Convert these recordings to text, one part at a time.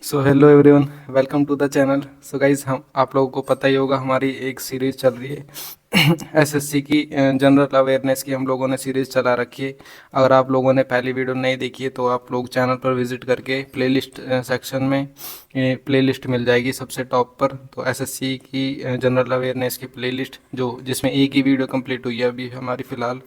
So hello everyone, welcome to the channel. So guys, हम आप लोगों को पता ही होगा हमारी एक सीरीज़ चल रही है एसएससी की जनरल अवेयरनेस की हम लोगों ने सीरीज़ चला रखी है। अगर आप लोगों ने पहली वीडियो नहीं देखी है तो आप लोग चैनल पर विजिट करके प्लेलिस्ट सेक्शन में प्लेलिस्ट मिल जाएगी सबसे टॉप पर। तो एसएससी की जनरल अवेयरनेस की प्लेलिस्ट जो जिसमें एक ही वीडियो कंप्लीट हुई है अभी हमारी फ़िलहाल।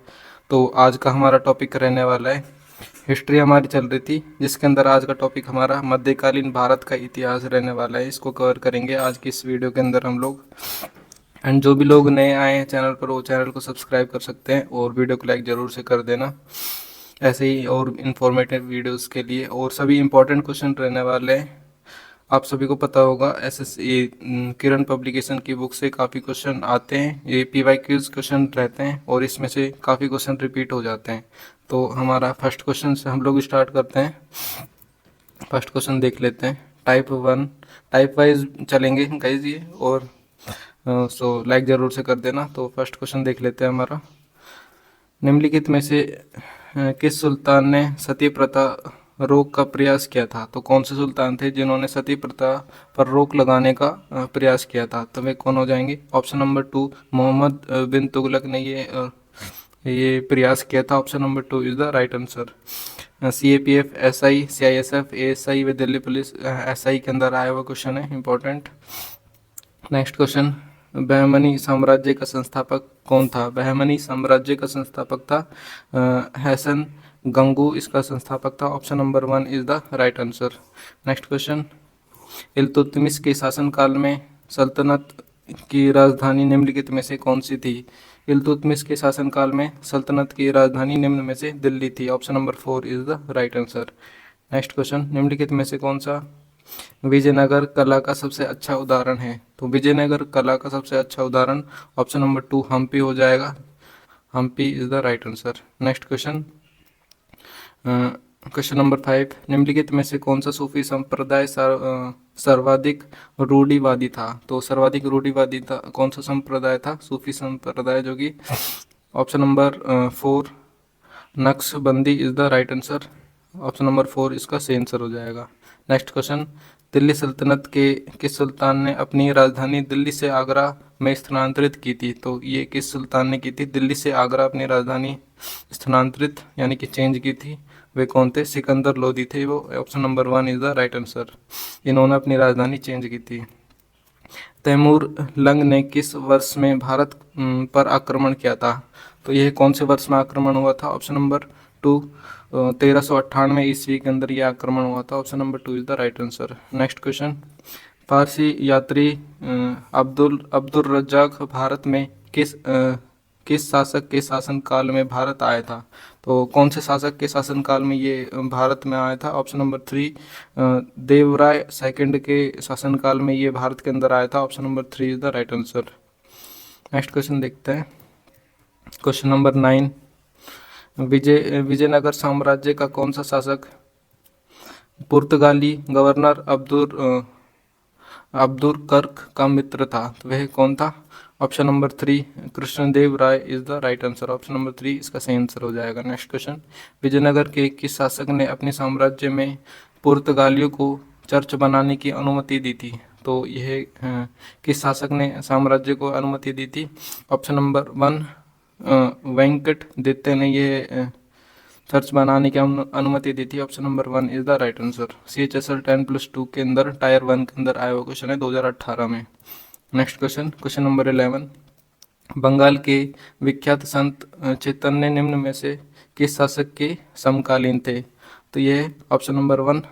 तो आज का हमारा टॉपिक रहने वाला है हिस्ट्री हमारी चल रही थी, जिसके अंदर आज का टॉपिक हमारा मध्यकालीन भारत का इतिहास रहने वाला है। इसको कवर करेंगे आज की इस वीडियो के अंदर हम लोग। एंड जो भी लोग नए आए हैं चैनल पर वो चैनल को सब्सक्राइब कर सकते हैं और वीडियो को लाइक ज़रूर से कर देना, ऐसे ही और इन्फॉर्मेटिव वीडियोस के लिए। और सभी इंपॉर्टेंट क्वेश्चन रहने वाले हैं। आप सभी को पता होगा एसएससी किरण पब्लिकेशन की बुक से काफ़ी क्वेश्चन आते हैं। ये पीवाईक्यूज क्वेश्चन रहते हैं और इसमें से काफ़ी क्वेश्चन रिपीट हो जाते हैं। तो हमारा फर्स्ट क्वेश्चन से हम लोग स्टार्ट करते हैं। फर्स्ट क्वेश्चन देख लेते हैं। टाइप 1 टाइप वाइज चलेंगे गाइज ये, और सो लाइक ज़रूर से कर देना। तो फर्स्ट क्वेश्चन देख लेते हैं हमारा। निम्नलिखित में से किस सुल्तान ने सती प्रथा रोक का प्रयास किया था? तो कौन से सुल्तान थे जिन्होंने सती प्रथा पर रोक लगाने का प्रयास किया था? तो वे कौन हो जाएंगे? ऑप्शन नंबर 2 मोहम्मद बिन तुगलक ने ये प्रयास किया था। Option number 2 is the right answer. CAPF, SI, CISF, ASI व दिल्ली पुलिस SI के अंदर आया हुआ क्वेश्चन है, इंपॉर्टेंट। नेक्स्ट क्वेश्चन, बहमनी साम्राज्य का संस्थापक कौन था? बहमनी साम्राज्य का संस्थापक था हैसन गंगू, इसका संस्थापक था। Option number 1 is the right answer. Next question, Iltutmish के शासनकाल में सल्तनत की राजधानी निम्नलिखित में से कौन सी थी? इल्तुतमिश के शासनकाल में सल्तनत की राजधानी निम्न में से दिल्ली थी। Option number 4 is the right answer. Next question, निम्नलिखित में से कौन सा विजयनगर कला का सबसे अच्छा उदाहरण है? तो विजयनगर कला का सबसे अच्छा उदाहरण ऑप्शन नंबर 2 हम्पी हो जाएगा। Hampi is the right answer. Next question, question number 5, निम्नलिखित में से कौन सा सूफी संप्रदाय सर्वाधिक रूढ़िवादी था? तो सर्वाधिक रूढ़िवादी था कौन सा संप्रदाय था? सूफी संप्रदाय, जो कि option number 4 Naqshbandi is the right answer. Option number 4 इसका सही आंसर हो जाएगा। नेक्स्ट क्वेश्चन, दिल्ली सल्तनत के किस सुल्तान ने अपनी राजधानी दिल्ली से आगरा में स्थानांतरित की थी? तो ये किस सुल्तान ने की थी? दिल्ली से आगरा अपनी राजधानी स्थानांतरित यानी कि चेंज की थी। वे कौन थे? सिकंदर लोदी थे वो। Option number 1 is the right answer. इन्होंने अपनी राजधानी चेंज की थी। तैमूर लंग ने किस वर्ष में भारत पर आक्रमण किया था? तो यह कौन से वर्ष में आक्रमण हुआ था? ऑप्शन नंबर 2 1398 ईस्वी के अंदर यह आक्रमण हुआ था। Option number 2 is the right answer. Next question, Farsi यात्री अब्दुल अब्दुल रज्जाक भारत में किस शासक के शासनकाल में भारत आया था? तो कौन से शासक के शासनकाल में ये भारत में आया था? ऑप्शन नंबर 3 देवराय सेकंड के शासनकाल में ये भारत के अंदर आया था। Option number 3 is the right answer. Next question देखते हैं। क्वेश्चन नंबर 9, विजयनगर साम्राज्य का कौन सा शासक पुर्तगाली गवर्नर अब्दुल कर्क का मित्र था? तो वह कौन था? Option number 3 Krishnadeva Raya is the right answer. Option number 3 इसका सही आंसर हो जाएगा। नेक्स्ट क्वेश्चन, विजयनगर के किस शासक ने अपने साम्राज्य में पुर्तगालियों को चर्च बनाने की अनुमति दी थी? तो यह किस शासक ने साम्राज्य को अनुमति दी थी? ऑप्शन नंबर 1 वेंकट दित्य ने यह चर्च बनाने की अनुमति दी थी। Option number 1 is the right answer. CHSL 10+2 के अंदर टायर 1 के अंदर आया हुआ क्वेश्चन है 2018 में। Next question, question number 11, Bengal के विख्यात संत चैतन्य निम्न में से किस शासक के समकालीन थे? तो यह ऑप्शन नंबर 1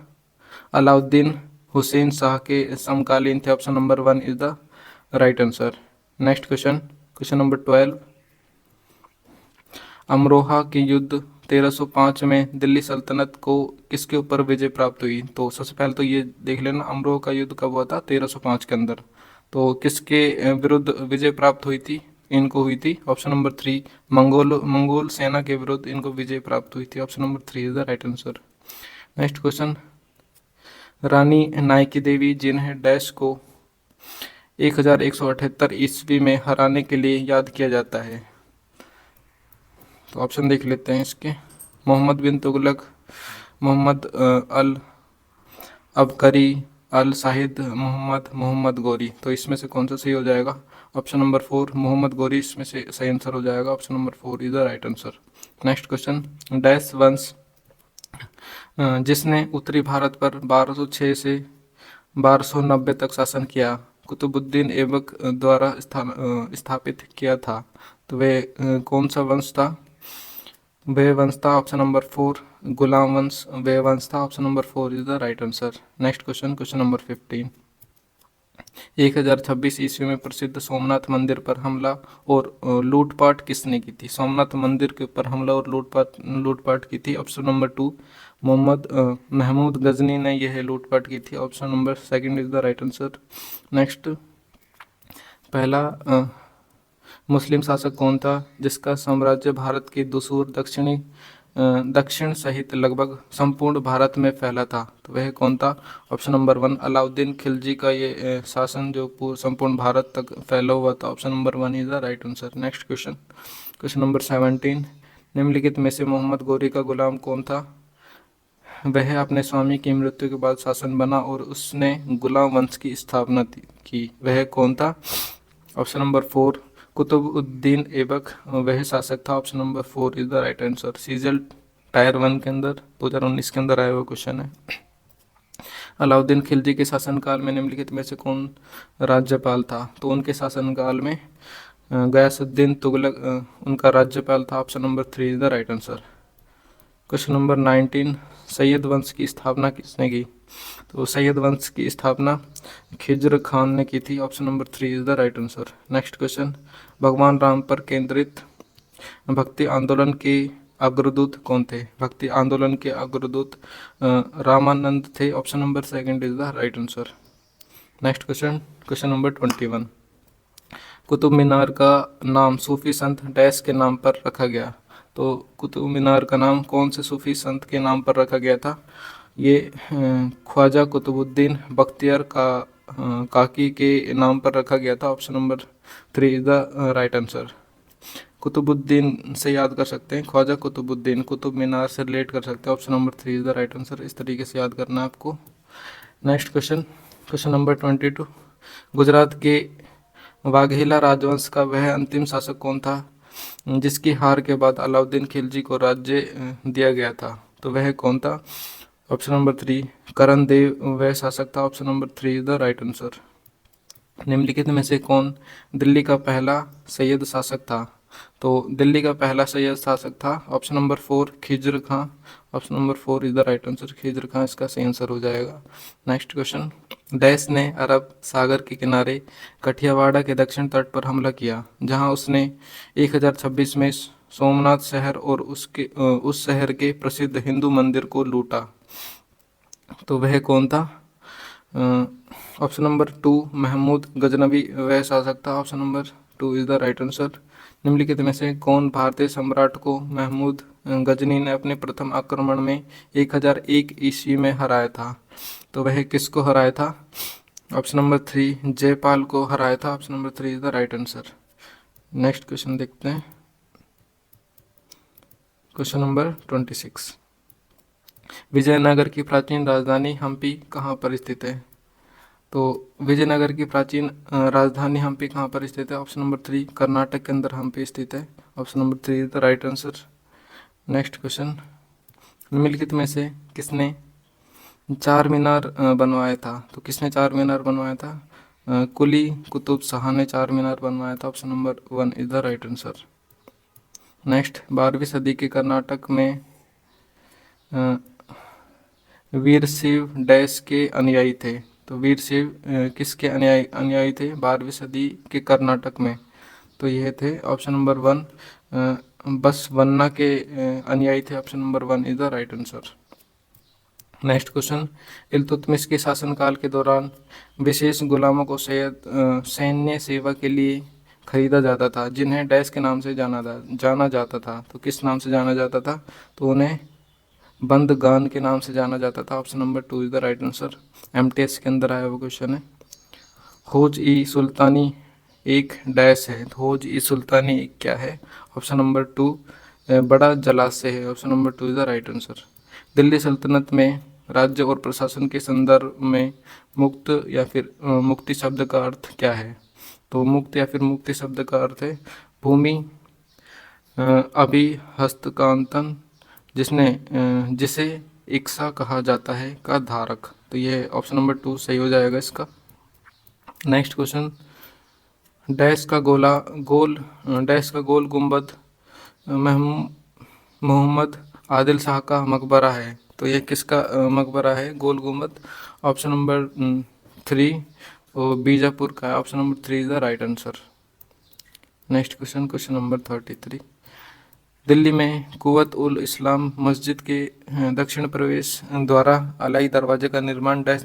अलाउद्दीन हुसैन शाह के समकालीन थे। Option number 1 is the right answer. Next question, question number 12, Amroha के युद्ध 1305 में दिल्ली सल्तनत को किसके ऊपर विजय प्राप्त हुई? तो सबसे पहले तो ये देख लेना अमरोहा का युद्ध कब हुआ था? 1305 के अंदर। तो किसके विरुद्ध विजय प्राप्त हुई थी? इनको हुई थी ऑप्शन नंबर 3 मंगोल सेना के विरुद्ध इनको विजय प्राप्त हुई थी। Option number 3 is the right answer. Next question, Rani Naiki Devi जिन्हें डैश को 1178 ईस्वी में हराने के लिए याद किया जाता है? तो ऑप्शन देख लेते हैं इसके। मोहम्मद बिन तुगलक, मोहम्मद अल अबकरी, अल साहिद मोहम्मद मोहम्मद गोरी। तो इसमें से कौन सा सही हो जाएगा? ऑप्शन नंबर 4 मोहम्मद गोरी इसमें से सही आंसर हो जाएगा। Option number 4 is the right answer. Next question, dash वंश जिसने उत्तरी भारत पर 1206 से 1290 तक शासन किया, कुतुबुद्दीन ऐबक द्वारा स्थापित किया था। तो वे कौन सा वंश था? वे वंश था ऑप्शन नंबर 4 गुलाम वंश। वे वंश था option number 4 is the right answer. Next question, question number 15, 1026 ईस्वी में प्रसिद्ध सोमनाथ मंदिर पर हमला और लूटपाट किसने की थी? सोमनाथ मंदिर के ऊपर हमला और लूटपाट की थी। ऑप्शन नंबर 2 मोहम्मद महमूद गजनी ने यह लूटपाट की थी। Option number 2 is the right answer. Next, पहला मुस्लिम शासक कौन था जिसका साम्राज्य भारत के दूसर दक्षिण सहित लगभग संपूर्ण भारत में फैला था? तो वह कौन था? ऑप्शन नंबर 1 अलाउद्दीन खिलजी का ये शासन जो संपूर्ण भारत तक फैला हुआ था। Option number 1 is the right answer. Next question, question number 17, निम्नलिखित में से मोहम्मद गोरी का गुलाम कौन था? वह अपने स्वामी की मृत्यु के बाद शासन बना और उसने गुलाम वंश की स्थापना की। वह कौन था? ऑप्शन नंबर 4 कुतुबुद्दीन ऐबक वह शासक था। Option number 4 is the right answer. सीजल tyre 1 के अंदर 2019 के अंदर आया हुआ क्वेश्चन है। अलाउद्दीन खिलजी के शासनकाल में निम्नलिखित में से कौन राज्यपाल था? तो उनके शासनकाल में गयासुद्दीन तुगलक उनका राज्यपाल था। Option number 3 is the right answer. Question number 19, Syed वंश की स्थापना किसने की? तो सैयद वंश की स्थापना खिज्र खान ने की थी। Option number 3 is the right answer. Next question, भगवान राम पर केंद्रित भक्ति आंदोलन के अग्रदूत कौन थे? भक्ति आंदोलन के अग्रदूत रामानंद थे। Option number 2 is the right answer. Next question, question number 21, Qutub Minar का नाम सूफी संत डैश के नाम पर रखा गया? तो कुतुब मीनार का नाम कौन से सूफी संत के नाम पर रखा गया था? ये ख्वाजा कुतुबुद्दीन बख्तियार काकी के नाम पर रखा गया था। Option number 3 is the right answer. Qutubuddin से याद कर सकते हैं, ख्वाजा कुतुबुद्दीन कुतुब मीनार से रिलेट कर सकते हैं। Option number 3 is the right answer. इस तरीके से याद करना है आपको। Next question, question number 22, Gujarat के वाघेला राजवंश का वह अंतिम शासक कौन था जिसकी हार के बाद अलाउद्दीन खिलजी को राज्य दिया गया था? तो वह कौन था? ऑप्शन नंबर 3 करण देव वह शासक था। Option number 3 is the right answer. निम्नलिखित में से कौन दिल्ली का पहला सैयद शासक था? तो दिल्ली का पहला सैयद शासक था option number 4 Khizr Khan. Option number 4 is the right answer. Khizr Khan इसका सही आंसर हो जाएगा। नेक्स्ट क्वेश्चन, डैश ने अरब सागर के किनारे कठियावाड़ा के दक्षिण तट पर हमला किया जहां उसने 1026 में सोमनाथ शहर और उस शहर के प्रसिद्ध हिंदू मंदिर को लूटा? तो वह कौन था? ऑप्शन नंबर 2 महमूद गजनवी वह शासक था। Option number 2 is the right answer. निम्नलिखित में से कौन भारतीय सम्राट को महमूद गजनी ने अपने प्रथम आक्रमण में 1001 ईस्वी में हराया था? तो वह किसको हराया था? ऑप्शन नंबर 3 जयपाल को हराया था। Option number 3 is the right answer. Next question देखते हैं, क्वेश्चन नंबर 26, विजयनगर की प्राचीन राजधानी हम्पी कहाँ पर स्थित है? तो विजयनगर की प्राचीन राजधानी हम्पी कहाँ पर स्थित है? ऑप्शन नंबर 3 कर्नाटक के अंदर हम्पी स्थित है। Option number 3 is the right answer. Next question, निम्नलिखित में से किसने चार मीनार बनवाया था? तो किसने चार मीनार बनवाया था? कुली कुतुब शाह ने चार मीनार बनवाया था। Option number 1 is the right answer. Next, 12वीं सदी के कर्नाटक में वीर शिव डैश के अनुयायी थे? तो वीर शिव किसके अनुयायी थे 12वीं सदी के कर्नाटक में? तो ये थे ऑप्शन नंबर 1 बसवन्ना के अनुयायी थे। Option number 1 is the right answer. Next question, Iltutmish के शासनकाल के दौरान विशेष गुलामों को सैन्य सेवा के लिए खरीदा जाता था जिन्हें डैश के नाम से जाना जाता था? तो किस नाम से जाना जाता था? तो उन्हें बंदगान के नाम से जाना जाता था। Option number 2 is the right answer. MTS के अंदर आया वो क्वेश्चन है। खोज ई सुल्तानी एक डैश है। खोज ई सुल्तानी एक क्या है? ऑप्शन नंबर 2 बड़ा जलाशय है। Option number 2 is the right answer. Delhi सल्तनत में राज्य और प्रशासन के संदर्भ में मुक्त या फिर मुक्ति शब्द का अर्थ क्या है? तो मुक्त या फिर मुक्ति शब्द का अर्थ है भूमि अभिहस्तांकन, जिसे इक्सा कहा जाता है का धारक। तो ये ऑप्शन नंबर 2 सही हो जाएगा इसका। नेक्स्ट क्वेश्चन, डैश का गोल गुंबद मोहम्मद आदिल शाह का मकबरा है। तो ये किसका मकबरा है गोल गुंबद? ऑप्शन नंबर 3 और बीजापुर का है। Option number 3 is the right answer. Next question, question number 33, Delhi में कुव्वत उल इस्लाम मस्जिद के दक्षिण प्रवेश द्वारा अलाई दरवाजे का निर्माण डैश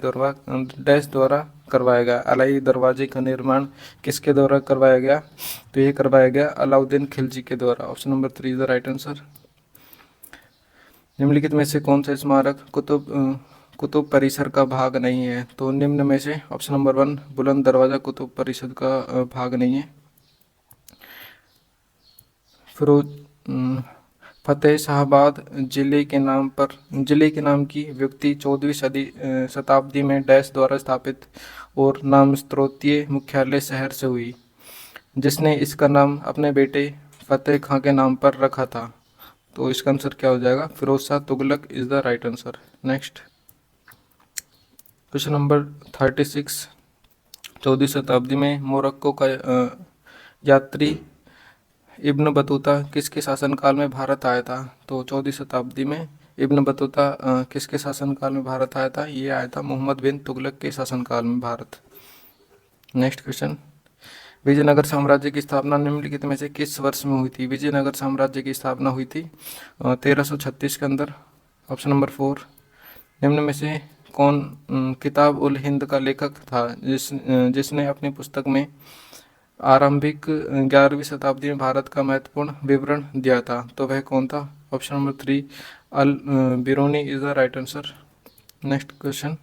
द्वारा करवाया गया। अलाई दरवाजे का निर्माण किसके द्वारा करवाया गया? तो ये करवाया गया अलाउद्दीन खिलजी के द्वारा। Option number 3 is the right answer. निम्नलिखित में से कौन सा स्मारक कुतुब परिसर का भाग नहीं है? तो निम्न में से ऑप्शन नंबर 1 बुलंद दरवाजा कुतुब परिषद का भाग नहीं है। फतेह शाहबाद जिले के नाम की व्युत्पत्ति 14वीं शताब्दी में डैश द्वारा स्थापित और नाम स्त्रोतीय मुख्यालय शहर से हुई, जिसने इसका नाम अपने बेटे फतेह खां के नाम पर रखा था। तो इसका आंसर क्या हो जाएगा? Firoz Shah Tughlaq is the right answer. Next question number 36, 14वीं शताब्दी में मोरक्को का यात्री इब्न बतूता किसके शासनकाल में भारत आया था? तो 14वीं शताब्दी में इब्न बतूता किसके शासनकाल में भारत आया था? ये आया था मोहम्मद बिन तुगलक के शासनकाल में भारत। नेक्स्ट क्वेश्चन, विजयनगर साम्राज्य की स्थापना निम्नलिखित में से किस वर्ष में हुई थी? विजयनगर साम्राज्य की स्थापना हुई थी 1336 के अंदर। ऑप्शन नंबर 4, निम्न में से कौन किताब उल हिंद का लेखक था जिसने अपनी पुस्तक में आरंभिक 11वीं शताब्दी में भारत का महत्वपूर्ण विवरण दिया था? तो वह कौन था? Option number 3 Al Biruni is the right answer. Next question,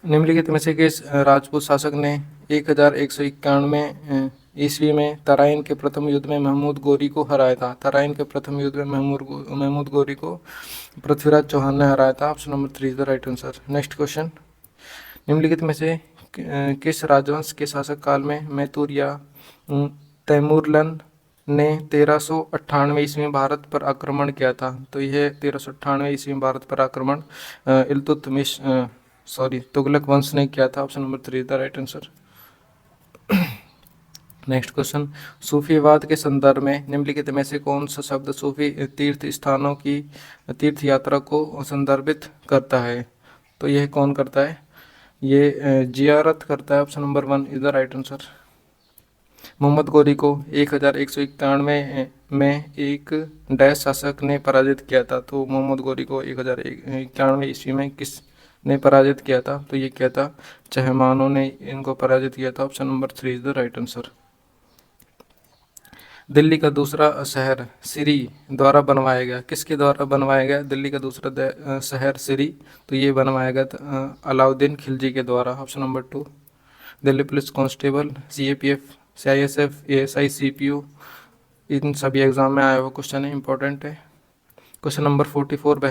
निम्नलिखित में से किस राजपूत शासक ने 1191 ईस्वी में तराइन के प्रथम युद्ध में महमूद गोरी को हराया था? तराइन के प्रथम युद्ध में महमूद गोरी को पृथ्वीराज चौहान ने हराया था। Option number 3 is the right answer. Next question, निम्नलिखित में से किस राजवंश के शासक काल में मैसूर या तैमूरलन ने 1398 ईस्वी में भारत पर आक्रमण किया था? तो यह 1398 ईस्वी में भारत पर आक्रमण तुगलक वंश ने किया था। Option number 3 the right answer. Next question, सूफीवाद के संदर्भ में निम्नलिखित में से कौन सा शब्द सूफी तीर्थ स्थानों की तीर्थ यात्रा को संदर्भित करता है? तो यह कौन करता है? ये जियारत करता है। Option number 1 is the right answer. Mohammad Ghori को 1191 में एक डैश शासक ने पराजित किया था। तो मोहम्मद गोरी को 1091 ईस्वी में किस ने पराजित किया था? तो ये किया था चहमानों ने इनको पराजित किया था। Option number 3 is the right answer. Delhi का दूसरा शहर सिरी द्वारा बनवाया गया, किसके द्वारा बनवाया गया दिल्ली का दूसरा शहर सिरी? तो ये बनवाया गया अलाउद्दीन खिलजी के द्वारा। Option number 2। Delhi police constable, CAPF, CISF, ASI, CPU, इन सभी एग्जाम में आया हुआ क्वेश्चन है, इंपॉर्टेंट है। क्वेश्चन नंबर 44,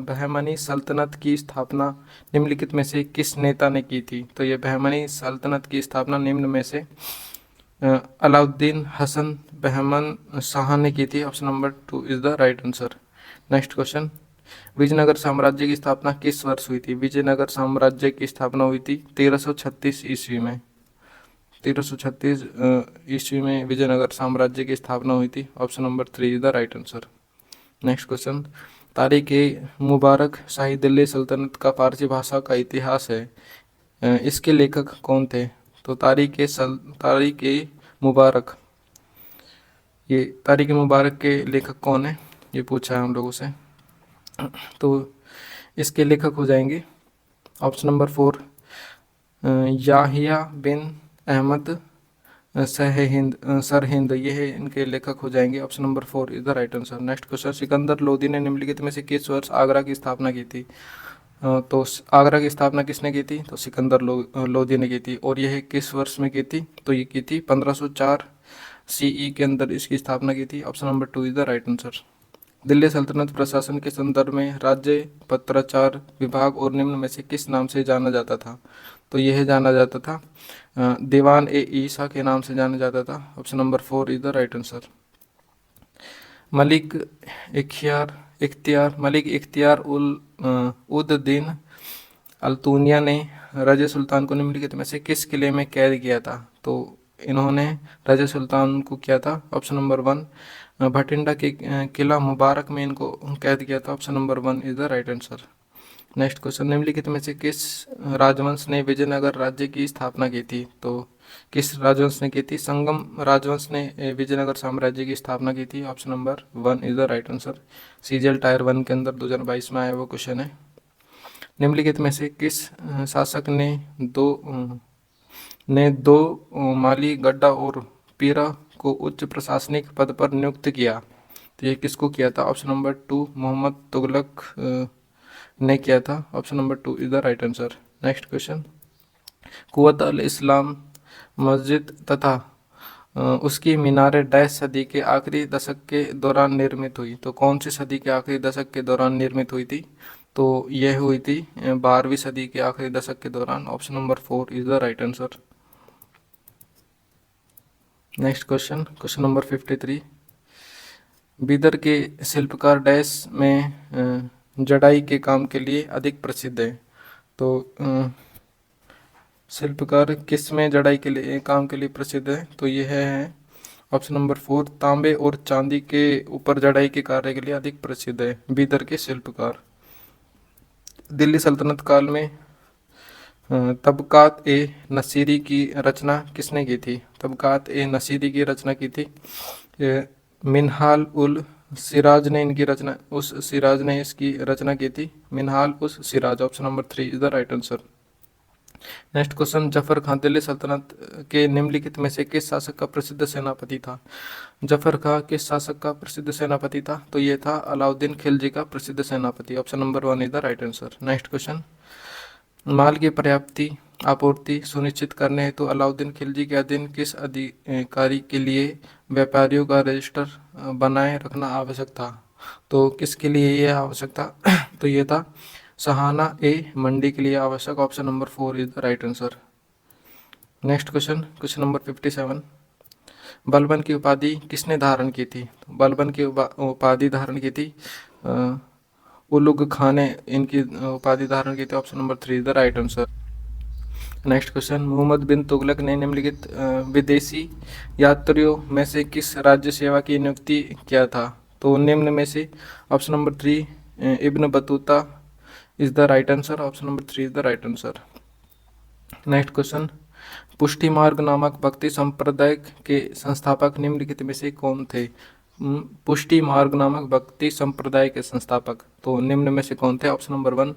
बहमनी सल्तनत की स्थापना निम्नलिखित में से किस नेता ने की थी? तो ये बहमनी सल्तनत की स्थापना निम्न में से अलाउद्दीन हसन बहमन शाह ने की थी। Option number 2 is the right answer. Next question, Vijayanagara साम्राज्य की स्थापना किस वर्ष हुई थी? विजयनगर साम्राज्य की स्थापना हुई थी 1336 ईस्वी में। 1336 ईस्वी में विजयनगर साम्राज्य की स्थापना हुई थी। Option number 3 is the right answer. Next question, Tarikh e Mubarak Shahi Delhi सल्तनत का फारसी भाषा का इतिहास है, इसके लेखक कौन थे? तो तारीख-ए-मुबारक, ये तारीख-ए-मुबारक के लेखक कौन है, ये पूछा है हम लोगों से। तो इसके लेखक हो जाएंगे ऑप्शन नंबर 4 याहिया बिन अहमद सरहिंद, ये है इनके लेखक हो जाएंगे। Option number 4 is the right answer. Next question, Sikandar Lodi ने निम्नलिखित में से किस वर्ष आगरा की स्थापना की थी? तो आगरा की स्थापना किसने की थी? तो सिकंदर लोदी ने की थी। और यह किस वर्ष में की थी? तो ये की थी 1504 CE के अंदर इसकी स्थापना की थी। Option number 2 is the right answer. Delhi सल्तनत प्रशासन के संदर्भ में राज्य पत्राचार विभाग और निम्न में से किस नाम से जाना जाता था? तो यह जाना जाता था दीवान ए ईसा के नाम से जाना जाता था। Option number 4 is the right answer. Malik इख्तियार उद दीन अल्तूनिया ने रज़े सुल्तान को निम्नलिखित में से किस किले में कैद किया था? तो इन्होंने रज़े सुल्तान को किया था ऑप्शन नंबर 1 भटिंडा के किला मुबारक में इनको कैद किया था। Option number 1 is the right answer. Next question, निम्नलिखित में से किस राजवंश ने विजयनगर राज्य की स्थापना की थी? तो किस राजवंश ने की थी? संगम राजवंश ने विजयनगर साम्राज्य की स्थापना की थी। Option number 1 is the right answer. CGL tyre 1 के अंदर 2022 में आया वो क्वेश्चन है। निम्नलिखित में से किस शासक ने दो माली गड्ढा और पीरा को उच्च प्रशासनिक पद पर नियुक्त किया? तो ये किसको किया था? ऑप्शन नंबर 2 मोहम्मद तुगलक ने किया था। Option number 2 is the right answer. Next question, Quwwat al Islam Masjid तथा उसकी मीनारें डैश सदी के आखिरी दशक के दौरान निर्मित हुई? तो कौन सी सदी के आखिरी दशक के दौरान निर्मित हुई थी? तो यह हुई थी 12वीं सदी के आखिरी दशक के दौरान। Option number 4 is the right answer. Next question, question number 53, Bidar के शिल्पकार डैश में जड़ाई के काम के लिए अधिक प्रसिद्ध है? तो शिल्पकार किस में जड़ाई के लिए काम के लिए प्रसिद्ध है? तो यह है ऑप्शन नंबर 4 तांबे और चांदी के ऊपर जड़ाई के कार्य के लिए अधिक प्रसिद्ध है बीदर के शिल्पकार। दिल्ली सल्तनत काल में तबकात ए नसीरी की रचना किसने की थी? तबकात ए नसीरी की रचना की थी मिनहाल उल सिराज ने इसकी रचना की थी। मिनहाल उस Siraj. Option number 3 is the right answer. Next question, Zafar Khan Delhi सल्तनत के निम्नलिखित में से किस शासक का प्रसिद्ध सेनापति था? जफर खान किस शासक का प्रसिद्ध सेनापति था? तो ये था अलाउद्दीन खिलजी का प्रसिद्ध सेनापति। Option number 1 is the right answer. Next question, माल की पर्याप्त आपूर्ति सुनिश्चित करने हेतु तो अलाउद्दीन खिलजी के अधीन किस अधिकारी के लिए व्यापारियों का रजिस्टर बनाए रखना आवश्यक था? तो किसके लिए यह आवश्यक था? तो ये था सहाना ए मंडी के लिए आवश्यक। Option number 4 is the right answer. Next question, question number 57, Balban की उपाधि किसने धारण की थी? बलबन की उपाधि धारण की थी उलुग खान ने इनकी उपाधि धारण की थी। Option number 3 is the right answer. Next question, Mohammad bin Tughlaq ने निम्नलिखित विदेशी यात्रियों में से किस राज्य सेवा की नियुक्ति किया था? तो निम्न में से option number 3 Ibn Battuta is the right answer. Option number 3 is the right answer. Next question, पुष्टि मार्ग नामक भक्ति संप्रदाय के संस्थापक निम्नलिखित में से कौन थे? पुष्टि मार्ग नामक भक्ति संप्रदाय के संस्थापक तो निम्न में से कौन थे? ऑप्शन नंबर 1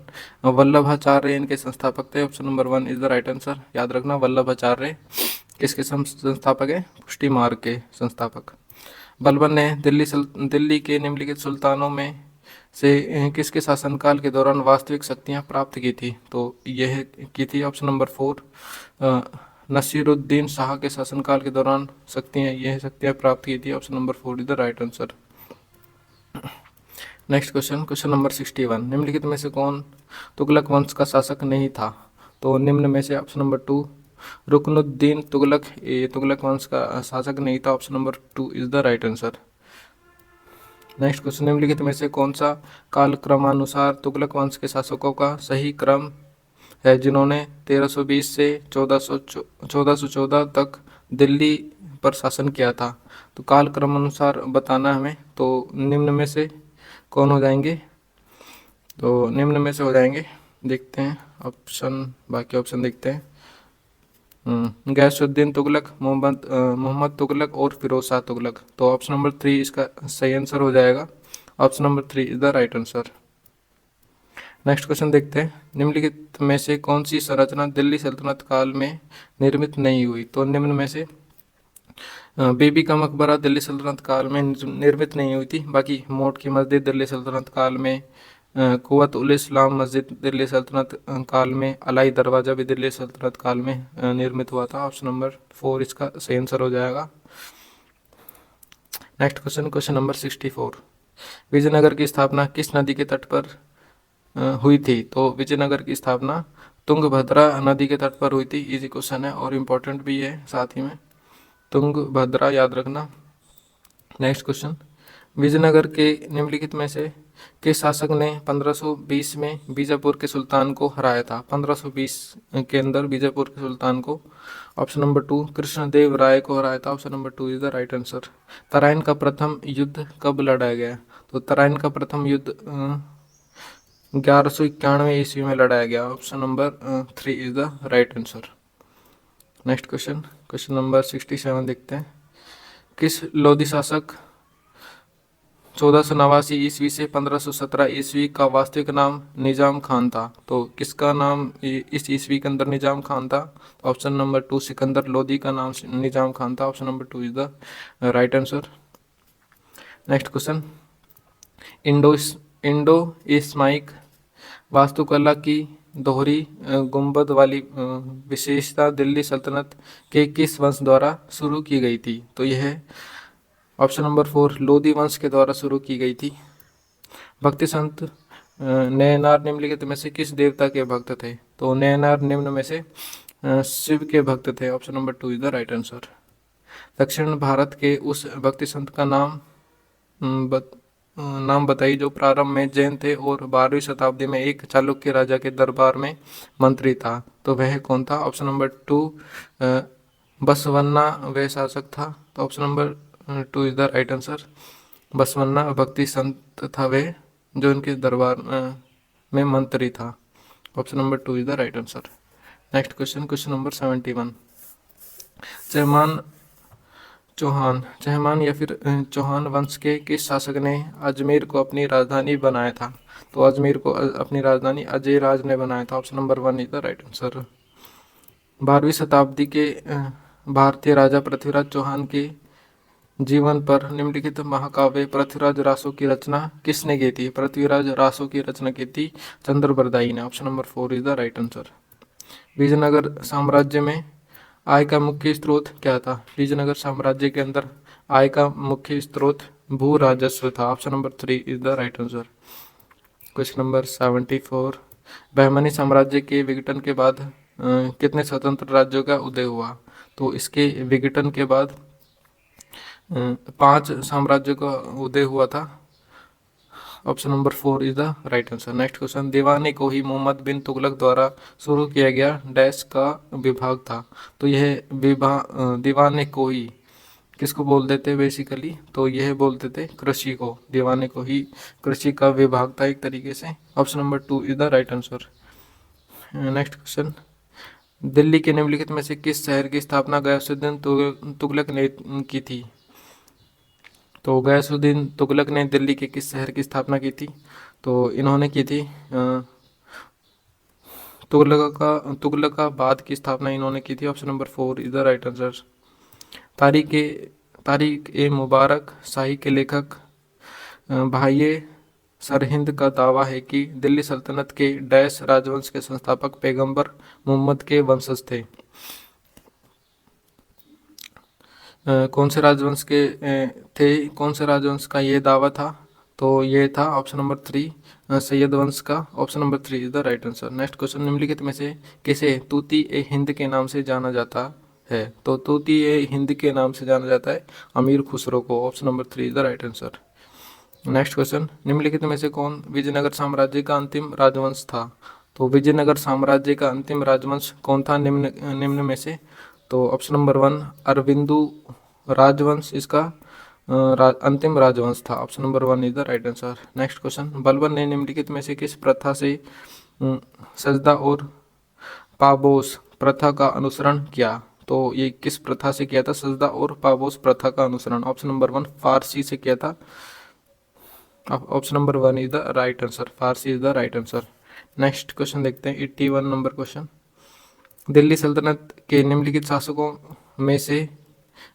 वल्लभाचार्य इनके संस्थापक थे। Option number 1 is the right answer. याद रखना, वल्लभाचार्य किसके संस्थापक है? पुष्टि मार्ग के संस्थापक। बलबन ने दिल्ली के निम्नलिखित सुल्तानों में से किसके शासनकाल के दौरान वास्तविक शक्तियां प्राप्त की थी? तो यह की थी ऑप्शन नंबर 4 नसीरुद्दीन शाह के शासनकाल के दौरान यह शक्तियां प्राप्त की थी। Option number 4 is the right answer. Next question, question number 61, निम्नलिखित में से कौन तुगलक वंश का शासक नहीं था? तो निम्न में से ऑप्शन नंबर 2 रुकनुद्दीन तुगलक तुगलक वंश का शासक नहीं था। Option number 2 is the right answer. Next question, निम्नलिखित में से कौन सा कालक्रमानुसार तुगलक वंश के शासकों का सही क्रम है जिन्होंने 1320 से 1414 तक दिल्ली पर शासन किया था? तो काल क्रमानुसार बताना हमें। तो निम्न में से कौन हो जाएंगे? तो निम्न में से हो जाएंगे, देखते हैं ऑप्शन, बाकी ऑप्शन देखते हैं। गैसुद्दीन तुगलक, मोहम्मद तुगलक और फिरोज शाह तुगलक। तो ऑप्शन नंबर 3 इसका सही आंसर हो जाएगा। Option number 3 is the right answer. Next question देखते हैं, निम्नलिखित में से कौन सी संरचना दिल्ली सल्तनत काल में निर्मित नहीं हुई? तो निम्न में से बीबी का मकबरा दिल्ली सल्तनत काल में निर्मित नहीं हुई थी। बाकी मोट की मस्जिद दिल्ली सल्तनत काल में, कुव्वत उल इस्लाम मस्जिद दिल्ली सल्तनत काल में, अलाई दरवाज़ा भी दिल्ली सल्तनत काल में निर्मित हुआ था। ऑप्शन नंबर 4 इसका सही आंसर हो जाएगा। Next question, question number 64, Vijayanagara की स्थापना किस नदी के तट पर हुई थी? तो विजयनगर की स्थापना तुंगभद्रा नदी के तट पर हुई थी। इजी क्वेश्चन है और इम्पोर्टेंट भी है साथ ही में, तुंगभद्रा याद रखना। नेक्स्ट क्वेश्चन, विजयनगर के निम्नलिखित में से किस शासक ने 1520 में बीजापुर के सुल्तान को हराया था? 1520 के अंदर बीजापुर के सुल्तान को, ऑप्शन नंबर 2 कृष्णदेव राय को हराया था। Option number 2 is the right answer. Tarain का प्रथम युद्ध कब लड़ा गया? तो तराइन का प्रथम युद्ध 1191 ईस्वी में लड़ाया गया। Option number 3 is the right answer. Next question, question number 67 देखते हैं। किस लोधी शासक 1489 ईस्वी से 1517 ईस्वी का वास्तविक नाम निजाम खान था? तो किसका नाम इस ईस्वी के अंदर निजाम खान था? ऑप्शन नंबर 2 सिकंदर लोधी का नाम निजाम खान था। Option number 2 is the right answer. Next question, Indo Islamic वास्तुकला की दोहरी गुंबद वाली विशेषता दिल्ली सल्तनत के किस वंश द्वारा शुरू की गई थी? तो यह है ऑप्शन नंबर 4 लोधी वंश के द्वारा शुरू की गई थी। भक्ति संत नयनार निम्नलिखित में से किस देवता के भक्त थे? तो नयनार निम्न में से शिव के भक्त थे। Option number 2 is the right answer. दक्षिण भारत के उस भक्ति संत का नाम बताइए जो प्रारंभ में जैन थे और 12वीं शताब्दी में एक चालुक्य राजा के दरबार में मंत्री था। तो वह कौन था? ऑप्शन नंबर 2 बसवन्ना वह शासक था। तो option number 2 is the right answer. Basavanna भक्ति संत था वह जो इनके दरबार में मंत्री था। Option number 2 is the right answer. Next question, question number 71। Chauhan या फिर चौहान वंश के किस शासक ने अजमेर को अपनी राजधानी बनाया था? तो अजमेर को अपनी राजधानी अजय राज ने बनाया था। Option number 1 is the right answer. 12वीं शताब्दी के भारतीय राजा पृथ्वीराज चौहान के जीवन पर निम्नलिखित महाकाव्य पृथ्वीराज रासो की रचना किसने की थी? पृथ्वीराज रासो की रचना की थी चंद्रबरदाई ने। Option number 4 is the right answer. Vijayanagara साम्राज्य में आय का मुख्य स्रोत क्या था? विजयनगर साम्राज्य के अंदर आय का मुख्य स्रोत भू राजस्व था। Option number 3 is the right answer. Question number 74। Bahmani साम्राज्य के विघटन के बाद कितने स्वतंत्र राज्यों का उदय हुआ? तो इसके विघटन के बाद 5 साम्राज्यों का उदय हुआ था। Option number 4 is the right answer. Next question, दीवाने को ही मोहम्मद बिन तुगलक द्वारा शुरू किया गया डैश का विभाग था? तो यह दीवाने को ही किसको बोलते थे बेसिकली? तो यह बोलते थे कृषि को। दीवाने को ही कृषि का विभाग था एक तरीके से। Option number 2 is the right answer. Next question, Delhi के निम्नलिखित में से किस शहर की स्थापना गयासुद्दीन तुगलक ने की थी? तो गयासुद्दीन तुगलक ने दिल्ली के किस शहर की स्थापना की थी? तो इन्होंने की थी तुगलकाबाद की स्थापना इन्होंने की थी। Option number 4 is the right answer. Tarikh e Mubarak Shahi के लेखक भाइये सरहिंद का दावा है कि दिल्ली सल्तनत के डैश राजवंश के संस्थापक पैगंबर मोहम्मद के वंशज थे। कौन से राजवंश के थे? कौन से राजवंश का ये दावा था? तो ये था ऑप्शन नंबर 3 सैयद वंश का। Option number 3 is the right answer. Next question, निम्नलिखित में से किसे तूती ए हिंद के नाम से जाना जाता है? तो तूती ए हिंद के नाम से जाना जाता है अमीर खुसरो को। Option number 3 is the right answer. Next question, निम्नलिखित में से कौन विजयनगर साम्राज्य का अंतिम राजवंश था? तो विजयनगर साम्राज्य का अंतिम राजवंश कौन था निम्न में से? तो ऑप्शन नंबर 1 अरविंदु राजवंश इसका अंतिम राजवंश था। Option number 1 is the right answer. Next question, Balban ने निम्नलिखित में से किस प्रथा से सजदा और पाबोस प्रथा का अनुसरण किया? तो ये किस प्रथा से किया था? सजदा और पाबोस प्रथा का अनुसरण। ऑप्शन नंबर 1 फारसी से किया था। Option number 1 is the right answer. Farsi is the right answer. Next question देखते हैं 81 नंबर क्वेश्चन, दिल्ली सल्तनत के निम्नलिखित शासकों में से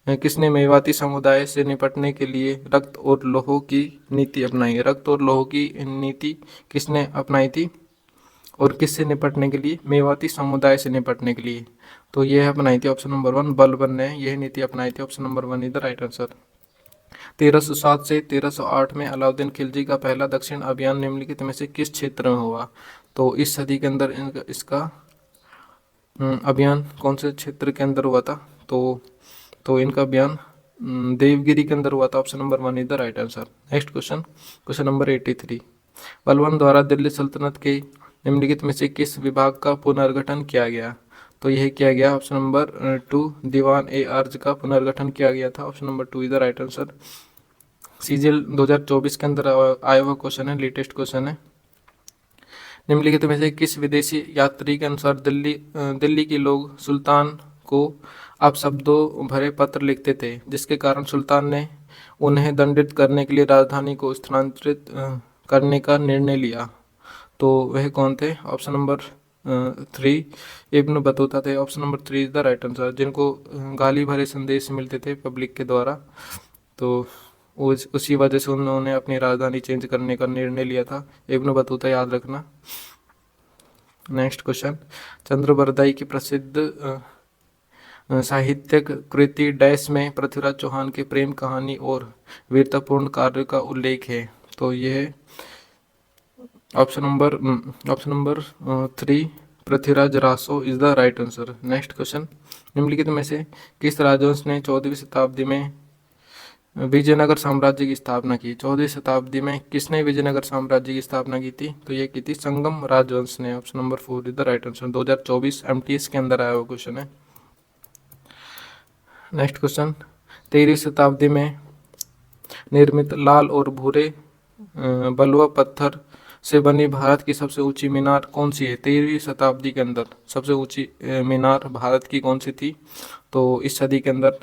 किसने मेवाती समुदाय से निपटने के लिए रक्त और लोहो की नीति अपनाई? रक्त और लोहो की नीति किसने अपनाई थी और किससे निपटने के लिए? मेवाती समुदाय से निपटने के लिए। तो यह अपनाई थी ऑप्शन नंबर 1 बलबन ने यह नीति अपनाई थी। Option number 1 is the right answer. 1307 से 1308 में अलाउद्दीन खिलजी का पहला दक्षिण अभियान निम्नलिखित में से किस क्षेत्र में हुआ? तो इस सदी के अंदर इसका अभियान कौन से क्षेत्र के अंदर हुआ था? तो इनका अभियान देवगिरी के अंदर हुआ था। Option number 1 is the right answer. Next question, question number 83। Balban द्वारा दिल्ली सल्तनत के निम्नलिखित में से किस विभाग का पुनर्गठन किया गया? तो यह किया गया ऑप्शन नंबर 2 दीवान ए अर्ज का पुनर्गठन किया गया था। Option number 2 is the right answer. CGL 2024 के अंदर आया हुआ क्वेश्चन है, लेटेस्ट क्वेश्चन है। निम्नलिखित में से किस विदेशी यात्री के अनुसार दिल्ली के लोग सुल्तान को अपशब्दों भरे पत्र लिखते थे, जिसके कारण सुल्तान ने उन्हें दंडित करने के लिए राजधानी को स्थानांतरित करने का निर्णय लिया? तो वह कौन थे? ऑप्शन नंबर 3 इब्न बतूता थे। Option number 3 is the right answer. जिनको गाली भरे संदेश मिलते थे पब्लिक के द्वारा, तो उसी वजह से उन्होंने अपनी राजधानी चेंज करने का निर्णय लिया था। इब्न बतूता याद रखना। नेक्स्ट क्वेश्चन, चंद्रबरदाई की प्रसिद्ध साहित्यिक कृति डैश में पृथ्वीराज चौहान के प्रेम कहानी और वीरतापूर्ण कार्य का उल्लेख है? तो यह option number 3 Prithviraj Raso is the right answer. Next question, निम्नलिखित में से किस राजवंश ने 14वीं शताब्दी में विजयनगर साम्राज्य की स्थापना की? 14वीं शताब्दी में किसने विजयनगर साम्राज्य की स्थापना की थी? तो ये की थी संगम राजवंश ने। Option number 4 is the right answer. 2024 MTS के अंदर आया हुआ क्वेश्चन है। नेक्स्ट क्वेश्चन, 13वीं शताब्दी में निर्मित लाल और भूरे बलुआ पत्थर से बनी भारत की सबसे ऊंची मीनार कौन सी है? 13वीं शताब्दी के अंदर सबसे ऊंची मीनार भारत की कौन सी थी? तो इस सदी के अंदर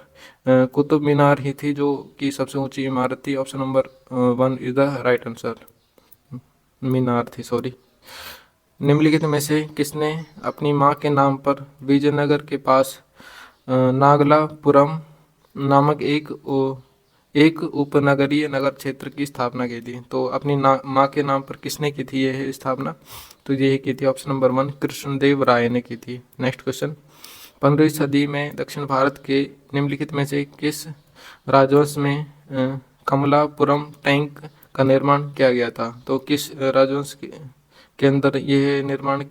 कुतुब मीनार ही थी जो कि सबसे ऊंची इमारत थी। Option number 1 is the right answer. Minar थी, सॉरी। निम्नलिखित में से किसने अपनी मां के नाम पर विजयनगर के पास नागलापुरम नामक एक उपनगरीय नगर क्षेत्र की स्थापना की थी? तो अपनी माँ के नाम पर किसने की थी यह स्थापना? तो यही की थी ऑप्शन नंबर 1 कृष्णदेव राय ने की थी। नेक्स्ट क्वेश्चन, 15वीं सदी में दक्षिण भारत के निम्नलिखित में से किस राजवंश में कमलापुरम टैंक का निर्माण किया गया था? तो किस राजवंश के अंदर यह निर्माण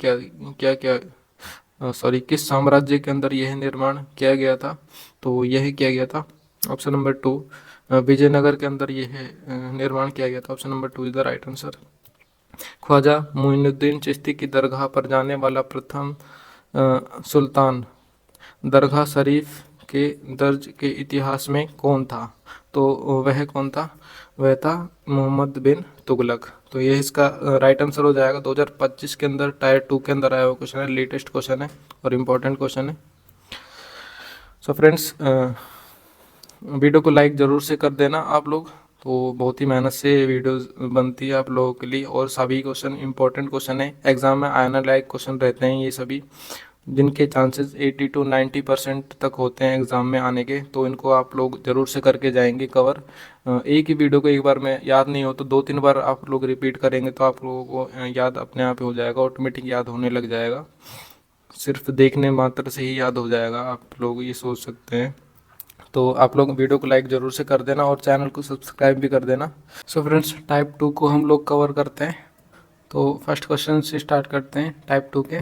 किस साम्राज्य के अंदर यह निर्माण किया गया था? तो यह किया गया था ऑप्शन नंबर 2 विजयनगर के अंदर यह निर्माण किया गया था। Option number 2 is the right answer. Khwaja Moinuddin Chishti की दरगाह पर जाने वाला प्रथम सुल्तान दरगाह शरीफ के दर्ज के इतिहास में कौन था? तो वह कौन था? वह था मोहम्मद बिन तुगलक। तो ये इसका राइट आंसर हो जाएगा। 2025 के अंदर टायर 2 के अंदर आया हुआ क्वेश्चन है, लेटेस्ट क्वेश्चन है और इम्पोर्टेंट क्वेश्चन है। सो फ्रेंड्स, वीडियो को लाइक ज़रूर से कर देना आप लोग। तो बहुत ही मेहनत से वीडियोस बनती है आप लोगों के लिए और सभी क्वेश्चन इंपॉर्टेंट क्वेश्चन है, एग्जाम में आने लायक क्वेश्चन रहते हैं ये सभी, जिनके चांसेस 80 to 90% तक होते हैं एग्ज़ाम में आने के। तो इनको आप लोग ज़रूर से करके जाएंगे कवर। एक ही वीडियो को एक बार में याद नहीं हो तो 2-3 बार आप लोग रिपीट करेंगे तो आप लोगों को याद अपने आप हो जाएगा, ऑटोमेटिक याद होने लग जाएगा। सिर्फ देखने मात्र से ही याद हो जाएगा, आप लोग ये सोच सकते हैं। तो आप लोग वीडियो को लाइक ज़रूर से कर देना और चैनल को सब्सक्राइब भी कर देना। सो फ्रेंड्स, टाइप 2 को हम लोग कवर करते हैं। तो फर्स्ट क्वेश्चन से स्टार्ट करते हैं टाइप 2 के।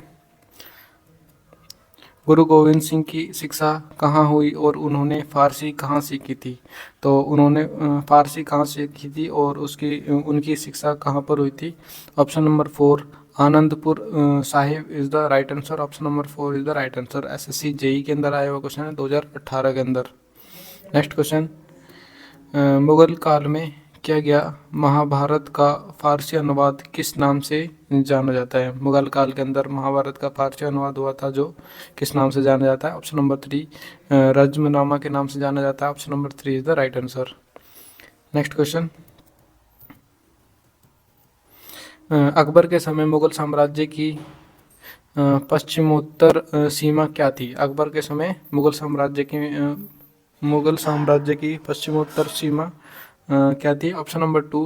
गुरु गोविंद सिंह की शिक्षा कहाँ हुई और उन्होंने फ़ारसी कहाँ सीखी थी? तो उन्होंने फ़ारसी कहाँ सीखी थी और उनकी शिक्षा कहाँ पर हुई थी? Option number 4 Anandpur Sahib is the right answer. Option number 4 is the right answer. SSC JE के अंदर आया हुआ क्वेश्चन है 2018 के अंदर। नेक्स्ट क्वेश्चन, मुगल काल में किया गया महाभारत का फारसी अनुवाद किस नाम से जाना जाता है? मुगल काल के अंदर महाभारत का फारसी अनुवाद हुआ था जो किस नाम से जाना जाता है? ऑप्शन नंबर 3 रज्मनामा के नाम से जाना जाता है। Option number 3 is the right answer. Next question, Akbar के समय मुगल साम्राज्य की पश्चिमोत्तर सीमा क्या थी? अकबर के समय मुगल साम्राज्य की पश्चिमोत्तर सीमा क्या थी? ऑप्शन नंबर 2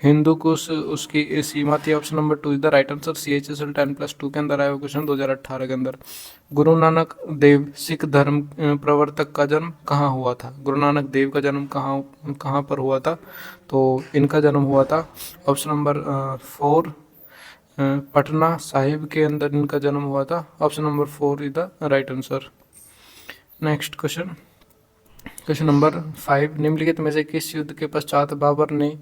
हिंदू कुश उसकी सीमा थी। Option number 2 is the right answer. CHSL 10+2 के अंदर आया हुआ क्वेश्चन 2018 के अंदर। गुरु नानक देव सिख धर्म प्रवर्तक का जन्म कहाँ हुआ था? गुरु नानक देव का जन्म कहाँ कहाँ पर हुआ था? तो इनका जन्म हुआ था ऑप्शन नंबर 4 पटना साहिब के अंदर इनका जन्म हुआ था। Option number 4 is the right answer. Next question, question number 5, निम्नलिखित में से किस युद्ध के पश्चात बाबर ने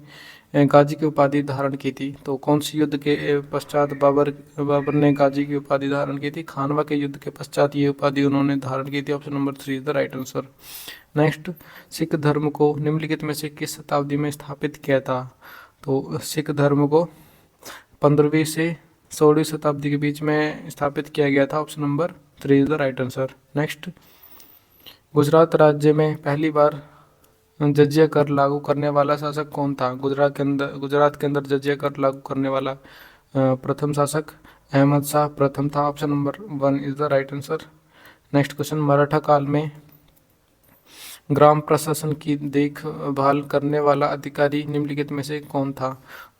गाजी की उपाधि धारण की थी? तो कौन सी युद्ध के पश्चात बाबर ने गाजी की उपाधि धारण की थी? खानवा के युद्ध के पश्चात ये उपाधि उन्होंने धारण की थी। Option number 3 is the right answer. Next, Sikh धर्म को निम्नलिखित में से किस शताब्दी में स्थापित किया था? तो सिख धर्म को 15वीं से 16वीं शताब्दी के बीच में स्थापित किया गया था। Option number 3 is the right answer. Next, Gujarat राज्य में पहली बार जजिया कर लागू करने वाला शासक कौन था? गुजरात के अंदर जजिया कर लागू करने वाला प्रथम शासक अहमद शाह प्रथम था। Option number 1 is the right answer. Next question, Maratha काल में ग्राम प्रशासन की देखभाल करने वाला अधिकारी निम्नलिखित में से कौन था?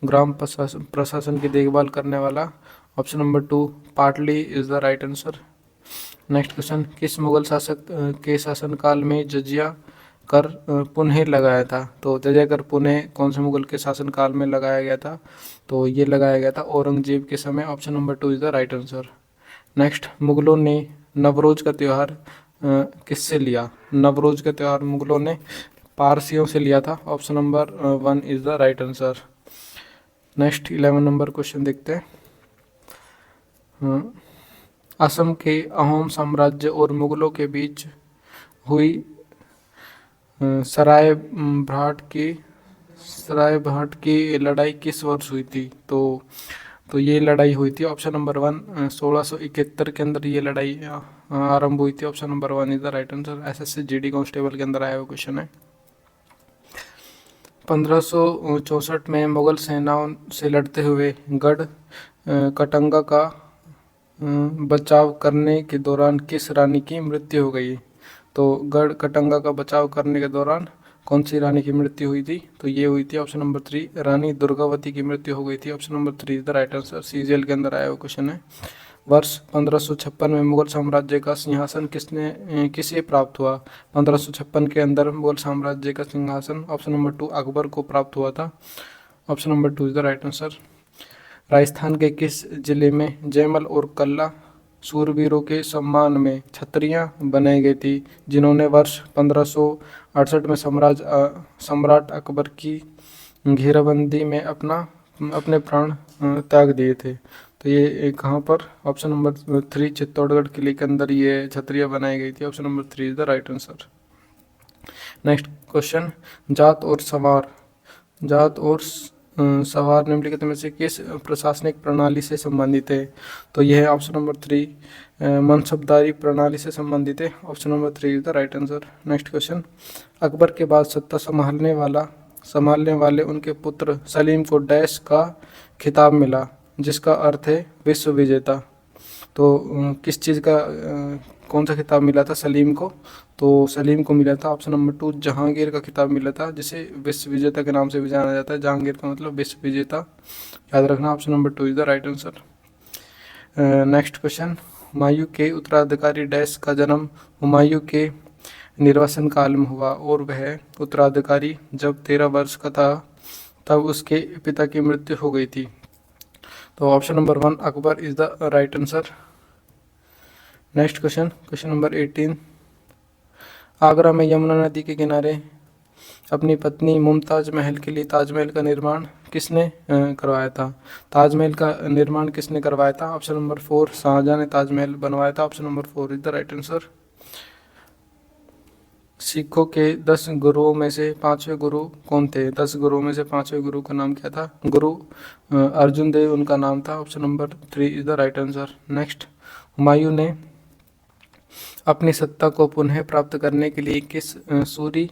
ग्राम प्रशासन की देखभाल करने वाला ऑप्शन नंबर 2 पाटली is the right answer. Next question, किस मुगल शासक के शासनकाल में जजिया कर पुनः लगाया था? तो जजिया कर पुनः कौन से मुगल के शासनकाल में लगाया गया था? तो ये लगाया गया था औरंगजेब के समय। Option number 2 is the right answer. Next, मुगलों ने नवरोज का त्यौहार किससे लिया? नवरोज का त्यौहार मुगलों ने पारसियों से लिया था। Option number 1 is the right answer. Next 11 number question देखते हैं। असम के अहोम साम्राज्य और मुगलों के बीच हुई सराय भाट की लड़ाई किस वर्ष हुई थी? तो ये लड़ाई हुई थी ऑप्शन नंबर 1 1671 के अंदर ये लड़ाई आरंभ हुई थी। Option number 1 is the right answer. SSC GD constable के अंदर आया हुआ क्वेश्चन है। 1564 में मुगल सेनाओं से लड़ते हुए गढ़ कटंगा का बचाव करने के दौरान किस रानी की मृत्यु हो गई? तो गढ़ कटंगा का बचाव करने के दौरान कौन सी रानी की मृत्यु हुई थी? तो ये हुई थी ऑप्शन नंबर 3 रानी दुर्गावती की मृत्यु हो गई थी। Option number 3 is the right answer. CGL के अंदर आया हुआ क्वेश्चन है। वर्ष 1556 में मुगल साम्राज्य का सिंहासन किसे प्राप्त हुआ? 1556 के अंदर मुगल साम्राज्य का सिंहासन ऑप्शन नंबर 2 अकबर को प्राप्त हुआ था। Option number 2 is the right answer. Rajasthan के किस जिले में जयमल और कल्ला सूरवीरों के सम्मान में छतरियां बनाई गई थी, जिन्होंने वर्ष 1568 में सम्राट अकबर की घेराबंदी में अपने प्राण त्याग दिए थे? तो ये कहाँ पर? ऑप्शन नंबर 3 चित्तौड़गढ़ किले के अंदर ये छतरियां बनाई गई थी। Option number 3 is the right answer. Next question, जात और सवार निम्नलिखित में से किस प्रशासनिक प्रणाली से संबंधित है? तो यह है ऑप्शन नंबर 3 मनसबदारी प्रणाली से संबंधित है। Option number 3 is the right answer. Next question, Akbar के बाद सत्ता संभालने वाले उनके पुत्र सलीम को डैश का खिताब मिला, जिसका अर्थ है विश्व विजेता। तो किस चीज़ का कौन सा खिताब मिला था सलीम को? तो सलीम को मिला था ऑप्शन नंबर 2 जहांगीर का खिताब मिला था, जिसे विश्व विजेता के नाम से भी जाना जाता है। जहांगीर का मतलब विश्व विजेता, याद रखना। Option number 2 is the right answer. Next question, Humayun के उत्तराधिकारी डैश का जन्म हुमायूं के निर्वासन काल में हुआ और वह उत्तराधिकारी जब 13 वर्ष का था तब उसके पिता की मृत्यु हो गई थी। तो option number 1 Akbar is the right answer. Next question, question number 18, Agra में यमुना नदी के किनारे अपनी पत्नी मुमताज महल के लिए ताजमहल का निर्माण किसने करवाया था? ताजमहल का निर्माण किसने करवाया था? ऑप्शन नंबर 4 शाहजहां ने ताजमहल बनवाया था। Option number 4 is the right answer. सिखों के 10 गुरुओं में से 5वें गुरु कौन थे? 10 गुरुओं में से 5वें गुरु का नाम क्या था? गुरु अर्जुन देव उनका नाम था। Option number 3 is the right answer. Next, Humayun ने अपनी सत्ता को पुनः प्राप्त करने के लिए किस सूरी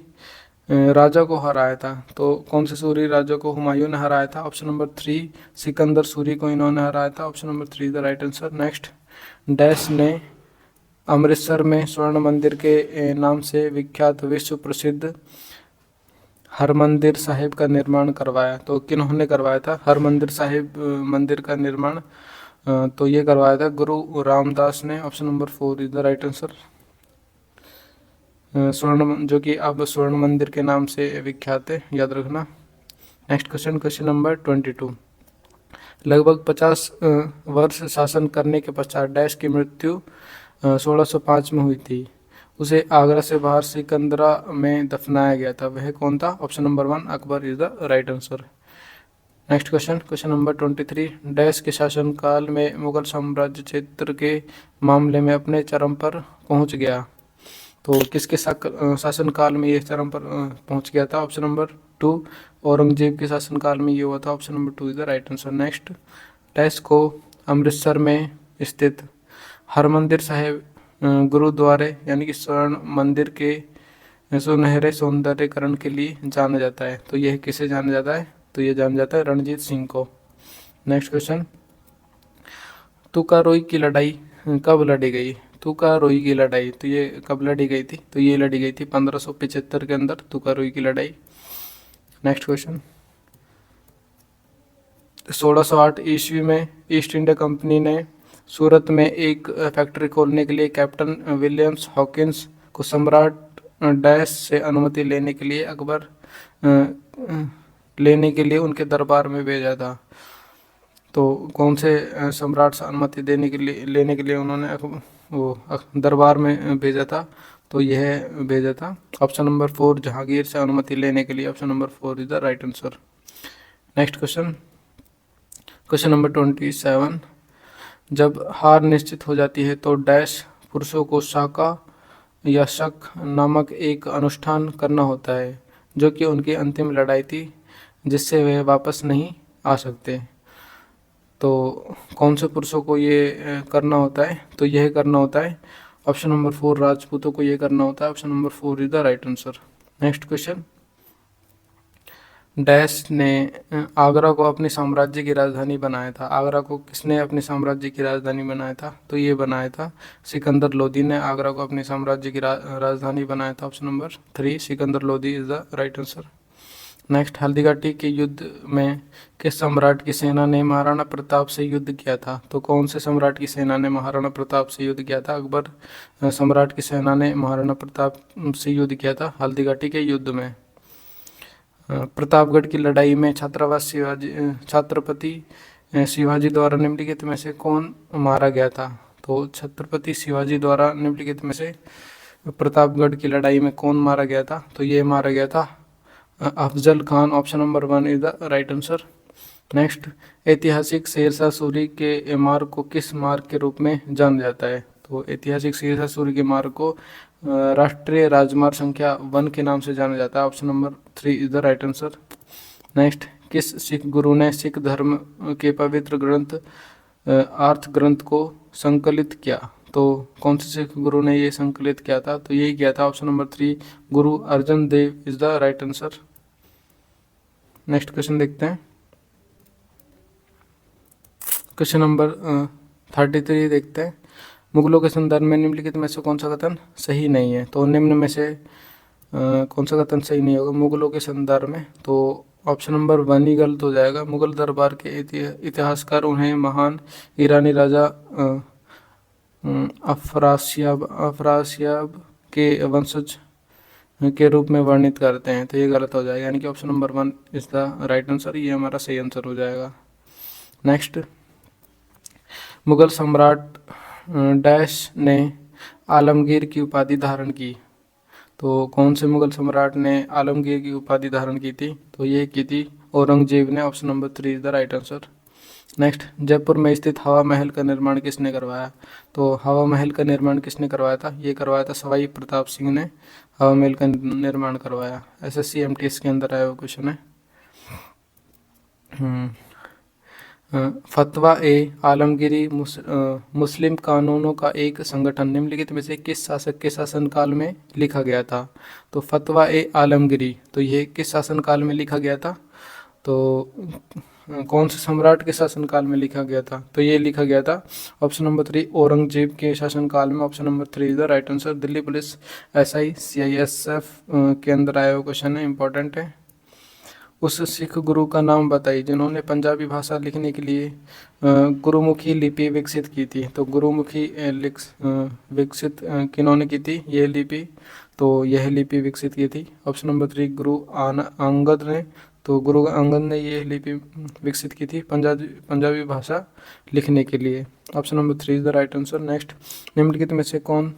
राजा को हराया था? तो कौन से सूरी राजा को हुमायूं ने हराया था? ऑप्शन नंबर 3 सिकंदर सूरी को इन्होंने हराया था। Option number 3 the right answer. Next, dash ने अमृतसर में स्वर्ण मंदिर के नाम से विख्यात विश्व प्रसिद्ध हरमंदिर साहिब का निर्माण करवाया? तो किन्होंने करवाया था हरमंदिर साहिब मंदिर का निर्माण? तो ये करवाया था गुरु रामदास ने। Option number 4 is the right answer. जो कि अब स्वर्ण मंदिर के नाम से विख्यात है, याद रखना। Next question, question number 22। लगभग 50 वर्ष शासन करने के पश्चात डैश की मृत्यु 1605 में हुई थी। उसे आगरा से बाहर सिकंदरा में दफनाया गया था, वह कौन था? Option number 1 Akbar is the right answer. Next question, question number 23। Dash के शासनकाल में मुगल साम्राज्य क्षेत्र के मामले में अपने चरम पर पहुंच गया? तो किसके शासनकाल में ये चरम पर पहुंच गया था? ऑप्शन नंबर 2 औरंगजेब के शासनकाल में ये हुआ था। Option number 2 is the right answer. Next, dash को अमृतसर में स्थित हरमंदिर साहिब गुरुद्वारे यानी कि स्वर्ण मंदिर के सुनहरे सौंदर्यकरण के लिए जाना जाता है? तो यह किसे जाना जाता है? तो ये जाना जाता है रणजीत सिंह को। नेक्स्ट क्वेश्चन, तुकारोई की लड़ाई कब लड़ी गई? तुकारोई की लड़ाई तो ये कब लड़ी गई थी? तो ये लड़ी गई थी 1575 के अंदर, तुकारोई की लड़ाई। नेक्स्ट क्वेश्चन, 1608 ईस्वी में ईस्ट इंडिया कंपनी ने सूरत में एक फैक्ट्री खोलने के लिए कैप्टन विलियम्स हॉकिंस को सम्राट डैश से अनुमति लेने के लिए उनके दरबार में भेजा था। तो कौन से सम्राट से अनुमति लेने के लिए उन्होंने वो दरबार में भेजा था? तो यह भेजा था ऑप्शन नंबर 4 जहांगीर से अनुमति लेने के लिए। Option number 4 is the right answer. Next question, question number 27। जब हार निश्चित हो जाती है तो डैश पुरुषों को शाका या शक नामक एक अनुष्ठान करना होता है, जो कि उनकी अंतिम लड़ाई थी जिससे वे वापस नहीं आ सकते। तो कौन से पुरुषों को ये करना होता है? तो यह करना होता है ऑप्शन नंबर 4 राजपूतों को ये करना होता है। Option number 4 is the right answer. Next question, dash ने आगरा को अपने साम्राज्य की राजधानी बनाया था? आगरा को किसने अपने साम्राज्य की राजधानी बनाया था? तो ये बनाया था सिकंदर लोदी ने आगरा को अपने साम्राज्य की राजधानी बनाया था। Option number 3 Sikandar Lodi is the right answer. Next, Haldighati के युद्ध में किस सम्राट की सेना ने महाराणा प्रताप से युद्ध किया था? तो कौन से सम्राट की सेना ने महाराणा प्रताप से युद्ध किया था? अकबर सम्राट की सेना ने महाराणा प्रताप से युद्ध किया था हल्दीघाटी के युद्ध में। प्रतापगढ़ की लड़ाई में छत्रपति शिवाजी द्वारा निम्नलिखित में से कौन मारा गया था? तो छत्रपति शिवाजी द्वारा निम्नलिखित में से प्रतापगढ़ की लड़ाई में कौन मारा गया था? तो ये मारा गया था Afzal Khan. Option number 1 is the right answer. Next, ऐतिहासिक शेरशाह सूरी के मार्ग को किस मार्ग के रूप में जाना जाता है? तो ऐतिहासिक शेरशाह सूरी के मार्ग को राष्ट्रीय राजमार्ग संख्या 1 के नाम से जाना जाता है। Option number 3 is the right answer. Next, किस सिख गुरु ने सिख धर्म के पवित्र ग्रंथ आर्थ ग्रंथ को संकलित किया? तो कौन से सिख गुरु ने ये संकलित किया था? तो यही किया था option number 3 Guru Arjan Dev is the right answer. Next question देखते हैं, क्वेश्चन नंबर 33 देखते हैं। मुगलों के संदर्भ में निम्नलिखित में से कौन सा कथन सही नहीं है? तो निम्न में से कौन सा कथन सही नहीं होगा मुगलों के संदर्भ में? तो ऑप्शन नंबर 1 ही गलत हो जाएगा। मुगल दरबार के इतिहासकार उन्हें महान ईरानी राजा अफरासियाब के वंशज के रूप में वर्णित करते हैं। तो ये गलत हो जाएगा, यानी कि option number 1 is the right answer. ये हमारा सही आंसर हो जाएगा। नेक्स्ट, मुगल सम्राट डैश ने आलमगीर की उपाधि धारण की? तो कौन से मुगल सम्राट ने आलमगीर की उपाधि धारण की थी? तो ये की थी औरंगजेब ने। Option number 3 is the right answer. Next, Jaipur में स्थित हवा महल का निर्माण किसने करवाया? तो हवा महल का निर्माण किसने करवाया था? ये करवाया था सवाई प्रताप सिंह ने हवा महल का निर्माण करवाया। SSC MTS के अंदर आया हुआ क्वेश्चन है। फतवा ए आलमगीरी मुस्लिम कानूनों का एक संगठन निम्नलिखित में से किस शासक के शासनकाल में लिखा गया था? तो फतवा ए आलमगीरी तो ये किस शासनकाल में लिखा गया था? तो कौन से सम्राट के शासनकाल में लिखा गया था? तो ये लिखा गया था ऑप्शन नंबर 3 औरंगजेब के शासनकाल में। Option number 3 is the right answer. Delhi police SI CISF के अंदर आया हुआ क्वेश्चन है, इंपॉर्टेंट है। उस सिख गुरु का नाम बताइए जिन्होंने पंजाबी भाषा लिखने के लिए गुरुमुखी लिपि विकसित की थी। तो गुरुमुखी विकसित किन्होंने की थी यह लिपि? तो यह लिपि विकसित की थी ऑप्शन नंबर 3 गुरु अंगद ने। तो गुरु अंगद ने यह लिपि विकसित की थी पंजाबी भाषा लिखने के लिए। Option number 3 is the right answer. Next, निम्नलिखित में से कौन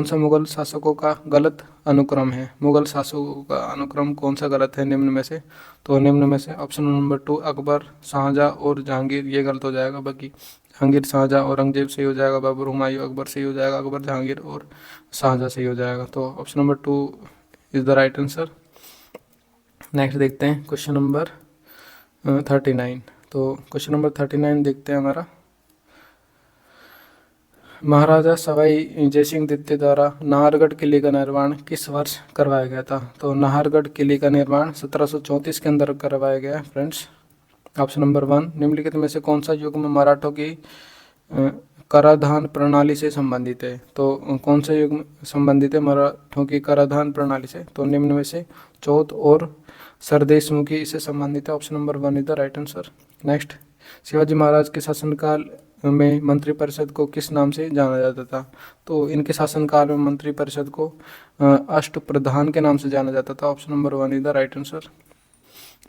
सा मुगल शासकों का गलत अनुक्रम है? मुगल शासकों का अनुक्रम कौन सा गलत है निम्न में से? तो निम्न में से ऑप्शन नंबर 2 अकबर, शाहजहाँ और जहांगीर, ये गलत हो जाएगा। बाकी जहांगीर, शाहजहाँ, औरंगजेब सही हो जाएगा। बाबर, हुमायूं, अकबर सही हो जाएगा। अकबर, जहांगीर और शाहजहाँ सही हो जाएगा। तो option number 2 is the right answer. Next देखते हैं क्वेश्चन नंबर 39। तो क्वेश्चन नंबर 39 देखते हैं हमारा। महाराजा सवाई जयसिंह द्वितीय द्वारा नाहरगढ़ किले का निर्माण किस वर्ष करवाया गया था? तो नाहरगढ़ किले का निर्माण 1734 के अंदर करवाया गया फ्रेंड्स। ऑप्शन नंबर 1, निम्नलिखित में से कौन सा युग मराठों की कराधान प्रणाली से संबंधित है? तो कौन सा युग संबंधित है मराठों की कराधान प्रणाली से? तो निम्न में से चौथ और सरदेशमुखी इससे संबंधित है। Option number 1 is the right answer. Next, Shivaji Maharaj के शासनकाल में मंत्रिपरिषद को किस नाम से जाना जाता था? तो इनके शासनकाल में मंत्रिपरिषद को अष्टप्रधान के नाम से जाना जाता था। Option number 1 is the right answer.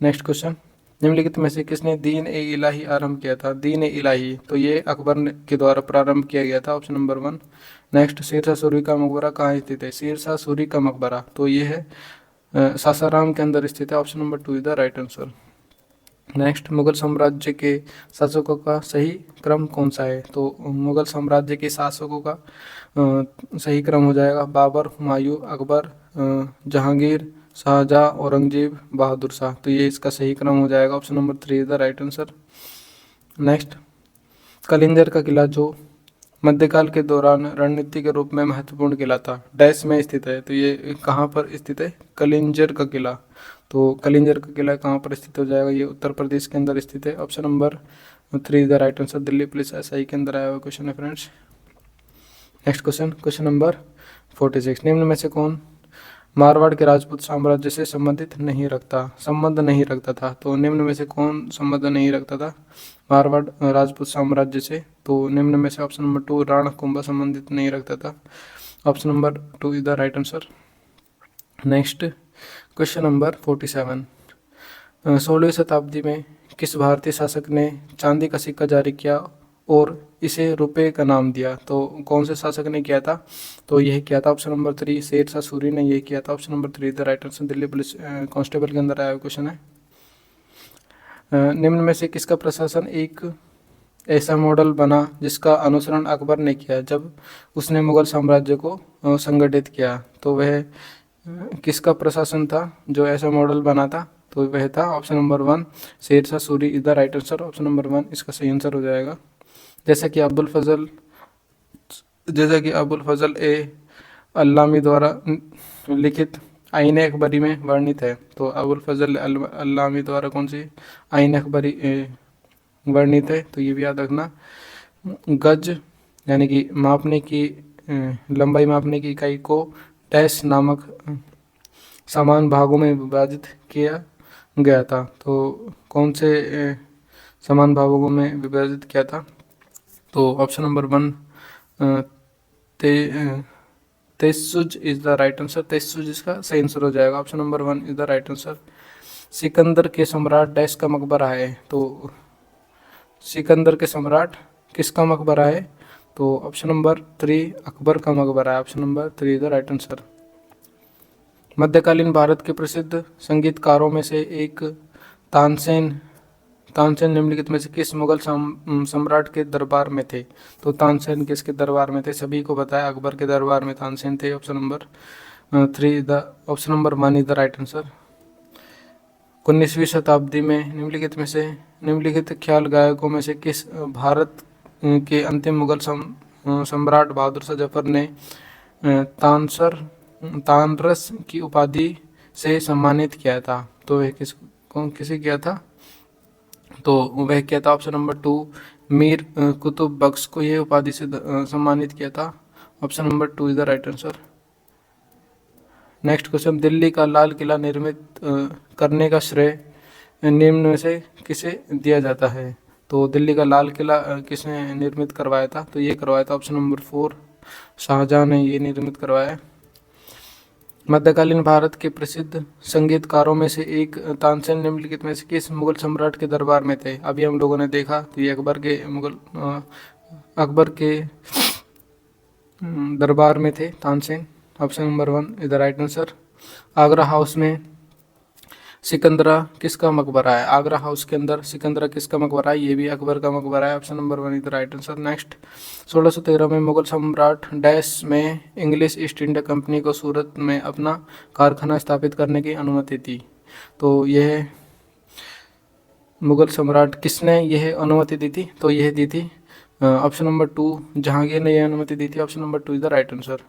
Next question, निम्नलिखित में से किसने दीन ए इलाही आरंभ किया था? दीन ए इलाही, तो ये अकबर के द्वारा प्रारंभ किया गया था। Option number 1। Next, Sher Shah Suri का मकबरा कहाँ स्थित है? शेरशाह सूरी का मकबरा, तो ये है सासाराम के अंदर स्थित है। Option number 2 is the right answer. Next, Mughal साम्राज्य के शासकों का सही क्रम कौन सा है? तो मुगल साम्राज्य के शासकों का सही क्रम हो जाएगा बाबर, हुमायूं, अकबर, जहांगीर, शाहजहाँ, औरंगजेब, बहादुर शाह। तो ये इसका सही क्रम हो जाएगा। Option number 3 is the right answer. Next, Kalinjar का किला जो मध्यकाल के दौरान रणनीति के रूप में महत्वपूर्ण किला था, डैश में स्थित है? तो ये कहाँ पर स्थित है? कलिंजर का किला। तो कलिंजर का किला कहाँ पर स्थित हो जाएगा? ये उत्तर प्रदेश के अंदर स्थित है। Option number 3 is the right answer. Delhi police SI के अंदर आया हुआ क्वेश्चन है friends. Next question, question number 46, निम्न में से कौन मारवाड़ के राजपूत साम्राज्य से संबंध नहीं रखता था? तो निम्न में से कौन संबंध नहीं रखता था मारवाड़ राजपूत साम्राज्य से? तो निम्न में से ऑप्शन नंबर 2 राणा कुंभा संबंधित नहीं रखता था। Option number 2 is the right answer. Next question number 47, 16वीं शताब्दी में किस भारतीय शासक ने चांदी का सिक्का जारी किया और इसे रुपए का नाम दिया? तो कौन से शासक ने किया था? तो यह किया था ऑप्शन नंबर 3 शेरशाह सूरी ने यह किया था। Option number 3 the right answer. Delhi police constable के अंदर आया हुआ क्वेश्चन है। निम्न में से किसका प्रशासन एक ऐसा मॉडल बना जिसका अनुसरण अकबर ने किया जब उसने मुगल साम्राज्य को संगठित किया? तो वह किसका प्रशासन था जो ऐसा मॉडल बना था? तो वह था option number 1 Sher Shah Suri is the right answer. Option number 1 इसका सही आंसर हो जाएगा। जैसा कि अबुल फजल ए अल्लामी द्वारा लिखित आईन अकबरी में वर्णित है। तो अबुल फजल अल्लामी द्वारा कौन सी आईन अकबरी वर्णित है? तो ये भी याद रखना। गज यानी कि मापने की लंबाई मापने की इकाई को डैश नामक समान भागों में विभाजित किया गया था। तो कौन से समान भागों में विभाजित किया था? तो ऑप्शन नंबर 1 तेसुज इज द राइट आंसर। तेसुज इसका सही आंसर हो जाएगा। Option number 1 is the right answer. Sikandar के सम्राट डैश का मकबरा है? तो सिकंदर के सम्राट किसका मकबरा है? तो ऑप्शन नंबर 3 अकबर का मकबरा है। Option number 3 is the right answer. मध्यकालीन भारत के प्रसिद्ध संगीतकारों में से एक तानसेन निम्नलिखित में से किस मुगल सम्राट के दरबार में थे? तो तानसेन किसके दरबार में थे? सभी को बताया अकबर के दरबार में तानसेन थे। Option number 3 option number 1 is the right answer. 19वीं शताब्दी में निम्नलिखित ख्याल गायकों में से किस भारत के अंतिम मुगल सम्राट बहादुर शाह जफर ने तानरस की उपाधि से सम्मानित किया था? तो यह किसे किया था? तो वह क्या था? ऑप्शन नंबर 2, मीर कुतुब बख्श को यह उपाधि से सम्मानित किया था। Option number 2 is the right answer. Next question, Delhi का लाल किला निर्मित करने का श्रेय निम्न में से किसे दिया जाता है? तो दिल्ली का लाल किला किसने निर्मित करवाया था? तो ये करवाया था ऑप्शन नंबर 4, शाहजहां ने ये निर्मित करवाया। मध्यकालीन भारत के प्रसिद्ध संगीतकारों में से एक तानसेन निम्नलिखित में से किस मुगल सम्राट के दरबार में थे? अभी हम लोगों ने देखा, तो ये अकबर के दरबार में थे Tansen. Option number 1 is the right answer. Agra house में सिकंदरा किसका मकबरा है? आगरा हाउस के अंदर सिकंदरा किसका मकबरा है? ये भी अकबर का मकबरा है। Option number 1 is the right answer. Next, 1613 में मुगल सम्राट डैश में इंग्लिश ईस्ट इंडिया कंपनी को सूरत में अपना कारखाना स्थापित करने की अनुमति दी। तो यह मुगल सम्राट किसने यह अनुमति दी थी? तो यह दी थी ऑप्शन नंबर 2, जहांगीर ने यह अनुमति दी थी। Option number 2 is the right answer.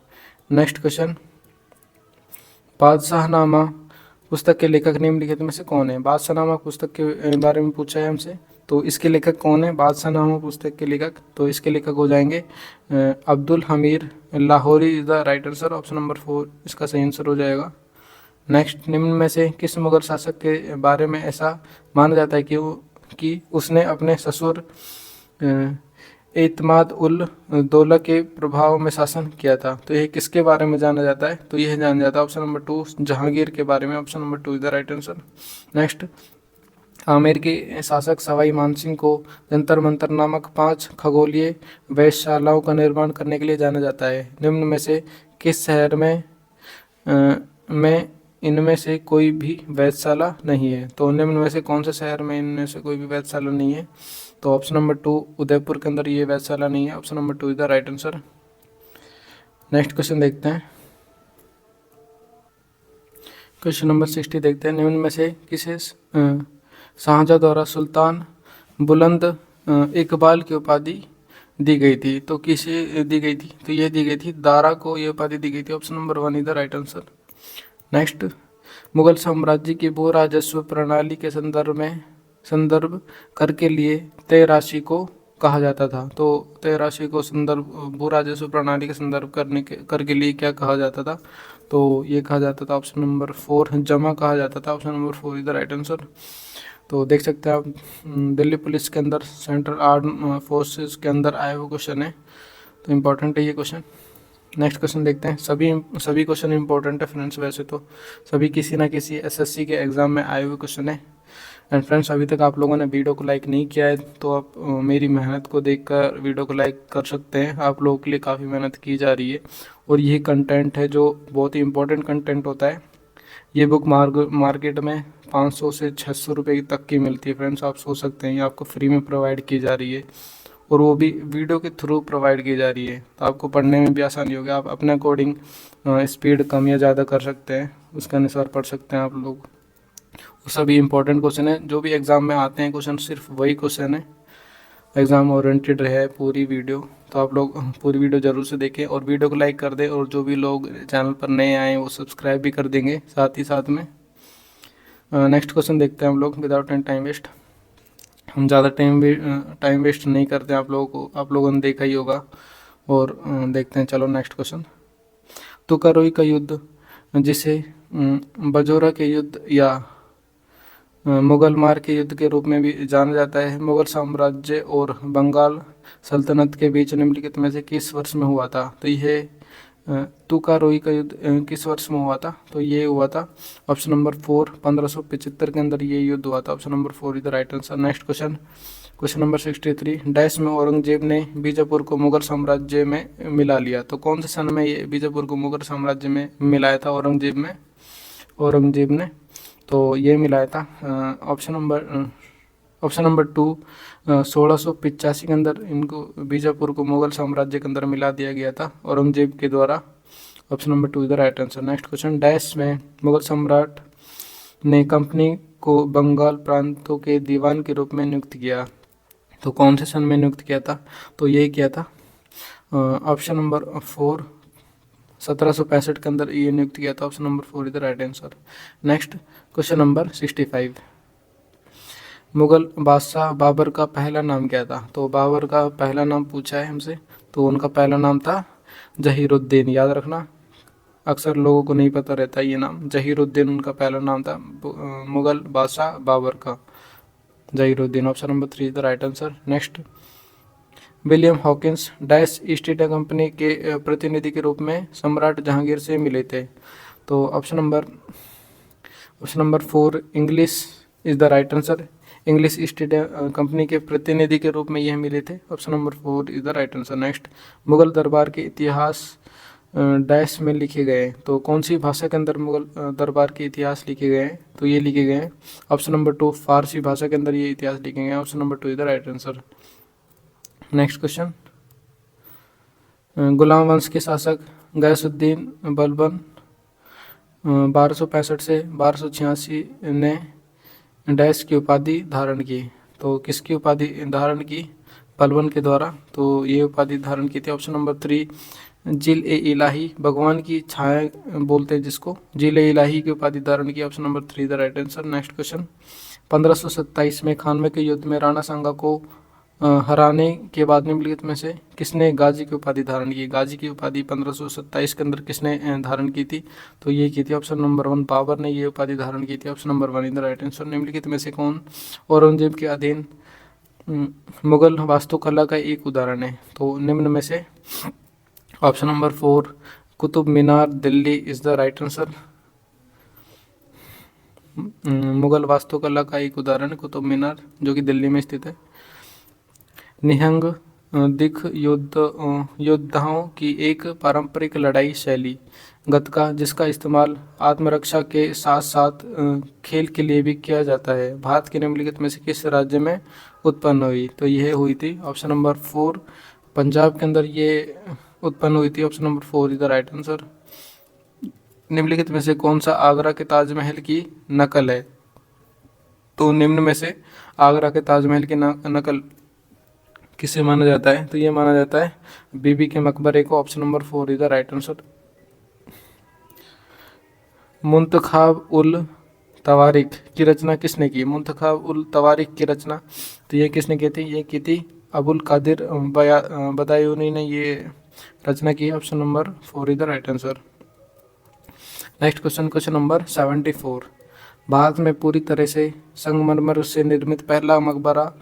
Next question, Badshahnama पुस्तक के लेखक निम्नलिखित में से कौन है? बादशाहनामा पुस्तक के बारे में पूछा है हमसे, तो इसके लेखक कौन है? बादशाहनामा पुस्तक के लेखक, तो इसके लेखक हो जाएंगे Abdul Hamid Lahori is the right answer. Option number 4 इसका सही आंसर हो जाएगा। नेक्स्ट, निम्न में से किस मुगल शासक के बारे में ऐसा माना जाता है कि उसने अपने ससुर एतमाद उल दौला के प्रभाव में शासन किया था? तो यह किसके बारे में जाना जाता है? तो यह जाना जाता है ऑप्शन नंबर 2, जहांगीर के बारे में। Option number 2 is the right answer. Next, Amer के शासक सवाई मानसिंह को जंतर मंतर नामक 5 खगोलीय वेधशालाओं का निर्माण करने के लिए जाना जाता है। निम्न में से किस शहर में इनमें से कोई भी वेधशाला नहीं है? तो निम्न में से कौन से शहर में इनमें से कोई भी वेधशाला नहीं है? तो ऑप्शन नंबर 2, उदयपुर के अंदर ये वेधशाला नहीं है। Option number 2 is the right answer. Next question देखते हैं, क्वेश्चन नंबर 60 देखते हैं। निम्न में से किसे शाहजहां द्वारा सुल्तान बुलंद इकबाल की उपाधि दी गई थी? तो किसे दी गई थी? तो ये दी गई थी दारा को ये उपाधि दी गई थी। Option number 1 is the right answer. Next, Mughal साम्राज्य की भू राजस्व प्रणाली के संदर्भ कर के लिए तय राशि को कहा जाता था। तो तय राशि को भू राजस्व प्रणाली के संदर्भ कर के लिए क्या कहा जाता था? तो ये कहा जाता था ऑप्शन नंबर 4, जमा कहा जाता था। Option number 4 is the right answer. तो देख सकते हैं आप, दिल्ली पुलिस के अंदर सेंट्रल आर्म फोर्सेस के अंदर आया हुआ क्वेश्चन है, तो इम्पोर्टेंट है ये क्वेश्चन। नेक्स्ट क्वेश्चन देखते हैं। सभी क्वेश्चन इंपॉर्टेंट है फ्रेंड्स, वैसे तो सभी किसी ना किसी एसएससी के एग्ज़ाम में आए हुए क्वेश्चन है। एंड फ्रेंड्स, अभी तक आप लोगों ने वीडियो को लाइक नहीं किया है तो आप मेरी मेहनत को देखकर वीडियो को लाइक कर सकते हैं। आप लोगों के लिए काफ़ी मेहनत की जा रही है और यही कंटेंट है जो बहुत ही इंपॉर्टेंट कंटेंट होता है। ये बुक मार्केट में 500 से 600 रुपये तक की मिलती है फ्रेंड्स, आप सोच सकते हैं। ये आपको फ्री में प्रोवाइड की जा रही है और वो भी वीडियो के थ्रू प्रोवाइड की जा रही है, तो आपको पढ़ने में भी आसानी होगी। आप अपने अकॉर्डिंग स्पीड कम या ज़्यादा कर सकते हैं, उसके अनुसार पढ़ सकते हैं आप लोग। सभी इंपॉर्टेंट क्वेश्चन है जो भी एग्ज़ाम में आते हैं क्वेश्चन, सिर्फ वही क्वेश्चन है। एग्ज़ाम ओरिएंटेड रहे पूरी वीडियो, तो आप लोग पूरी वीडियो ज़रूर से देखें और वीडियो को लाइक कर दें। और जो भी लोग चैनल पर नए आए हैं वो सब्सक्राइब भी कर देंगे साथ ही साथ में। नेक्स्ट क्वेश्चन देखते हैं हम लोग विदाउट एनी टाइम वेस्ट। हम ज़्यादा टाइम वेस्ट नहीं करते, आप लोगों ने देखा ही होगा। और देखते हैं, चलो नेक्स्ट क्वेश्चन। तुकारोई का युद्ध, जिसे बजोरा के युद्ध या मुगल मार के युद्ध के रूप में भी जाना जाता है, मुगल साम्राज्य और बंगाल सल्तनत के बीच निम्नलिखित में से किस वर्ष में हुआ था? तो यह तुकारोई का युद्ध किस वर्ष में हुआ था? तो ये हुआ था ऑप्शन नंबर 4, 1575 के अंदर ये युद्ध हुआ था। Option number 4 is the right answer. Next question, question number 63, dash में औरंगजेब ने बीजापुर को मुगल साम्राज्य में मिला लिया। तो कौन से सन में ये बीजापुर को मुगल साम्राज्य में मिलाया था औरंगजेब ने? तो ये मिलाया था ऑप्शन नंबर 2, 1685 के अंदर इनको बीजापुर को मुगल साम्राज्य के अंदर मिला दिया गया था औरंगजेब के द्वारा। Option number 2 is the right answer. Next question, dash में मुगल सम्राट ने कंपनी को बंगाल प्रांतों के दीवान के रूप में नियुक्त किया। तो कौन से सन में नियुक्त किया था? तो यही किया था ऑप्शन नंबर 4, 1765 के अंदर ये नियुक्त किया था। Option number 4 is the right answer. Next question number 65, Mughal बादशाह बाबर का पहला नाम क्या था? तो बाबर का पहला नाम पूछा है हमसे, तो उनका पहला नाम था जहीरुद्दीन। याद रखना, अक्सर लोगों को नहीं पता रहता ये नाम। जहीरुद्दीन उनका पहला नाम था मुगल बादशाह बाबर का, Zahiruddin. Option number 3 is the right answer. Next, William Hawkins dash east India company के प्रतिनिधि के रूप में सम्राट जहांगीर से मिले थे? तो option number 4 English is the right answer. English east India company के प्रतिनिधि के रूप में यह मिले थे। Option number 4 is the right answer. Next, Mughal दरबार के इतिहास डैश में लिखे गए? तो कौन सी भाषा के अंदर मुगल दरबार के इतिहास लिखे गए हैं? तो ये लिखे गए हैं ऑप्शन नंबर 2 फारसी भाषा के अंदर ये इतिहास लिखे गए हैं। Option number 2 is the right answer. Next question, Ghulam वंश के शासक गैसुद्दीन बलबन 1265 से 1286 ने डैश की उपाधि धारण की? तो किसकी उपाधि धारण की? बलबन के द्वारा। तो ये उपाधि धारण की थी। ऑप्शन नंबर 3 जिल ए इलाही, भगवान की छाया बोलते हैं जिसको, जिल ए इलाही की उपाधि धारण की। Option number 3 the right answer. Next question, 1527 में खानवे के युद्ध में राणा सांगा को हराने के बाद निम्नलिखित में से किसने गाजी की उपाधि धारण की? गाजी की उपाधि 1527 के अंदर किसने धारण की थी? तो ये की थी ऑप्शन नंबर 1 बाबर ने ये उपाधि धारण की थी। Option number 1 in the right answer. निम्नलिखित में से कौन औरंगजेब के अधीन मुगल वास्तुकला का एक उदाहरण है? तो निम्न में से option number 4 Qutub Minar Delhi is the right answer. Mughal वास्तुकला का एक उदाहरण कुतुब मीनार, जो कि दिल्ली में स्थित है। निहंग दिख योद्धाओं की एक पारंपरिक लड़ाई शैली गतका, जिसका इस्तेमाल आत्मरक्षा के साथ साथ खेल के लिए भी किया जाता है, भारत के निम्नलिखित में से किस राज्य में उत्पन्न हुई? तो यह हुई थी ऑप्शन नंबर 4 पंजाब के अंदर ये उत्पन्न हुई थी। Option number 4 is the right answer. निम्नलिखित में से कौन सा आगरा के ताजमहल की नकल है? तो निम्न में से आगरा के ताजमहल की नकल किसे माना जाता है? तो ये माना जाता है बीबी के मकबरे को। Option number 4 is the right answer. Muntakhab ul Tawarikh की रचना किसने की? मुंतखाब उल तवारिक की रचना तो ये किसने की थी? ये की थी अबुल कादिर बदायूनी ने ये रचना की। Option number 4 is the right answer. Next question, question number 74, Bharat में पूरी तरह से संगमरमर से निर्मित पहला मकबरा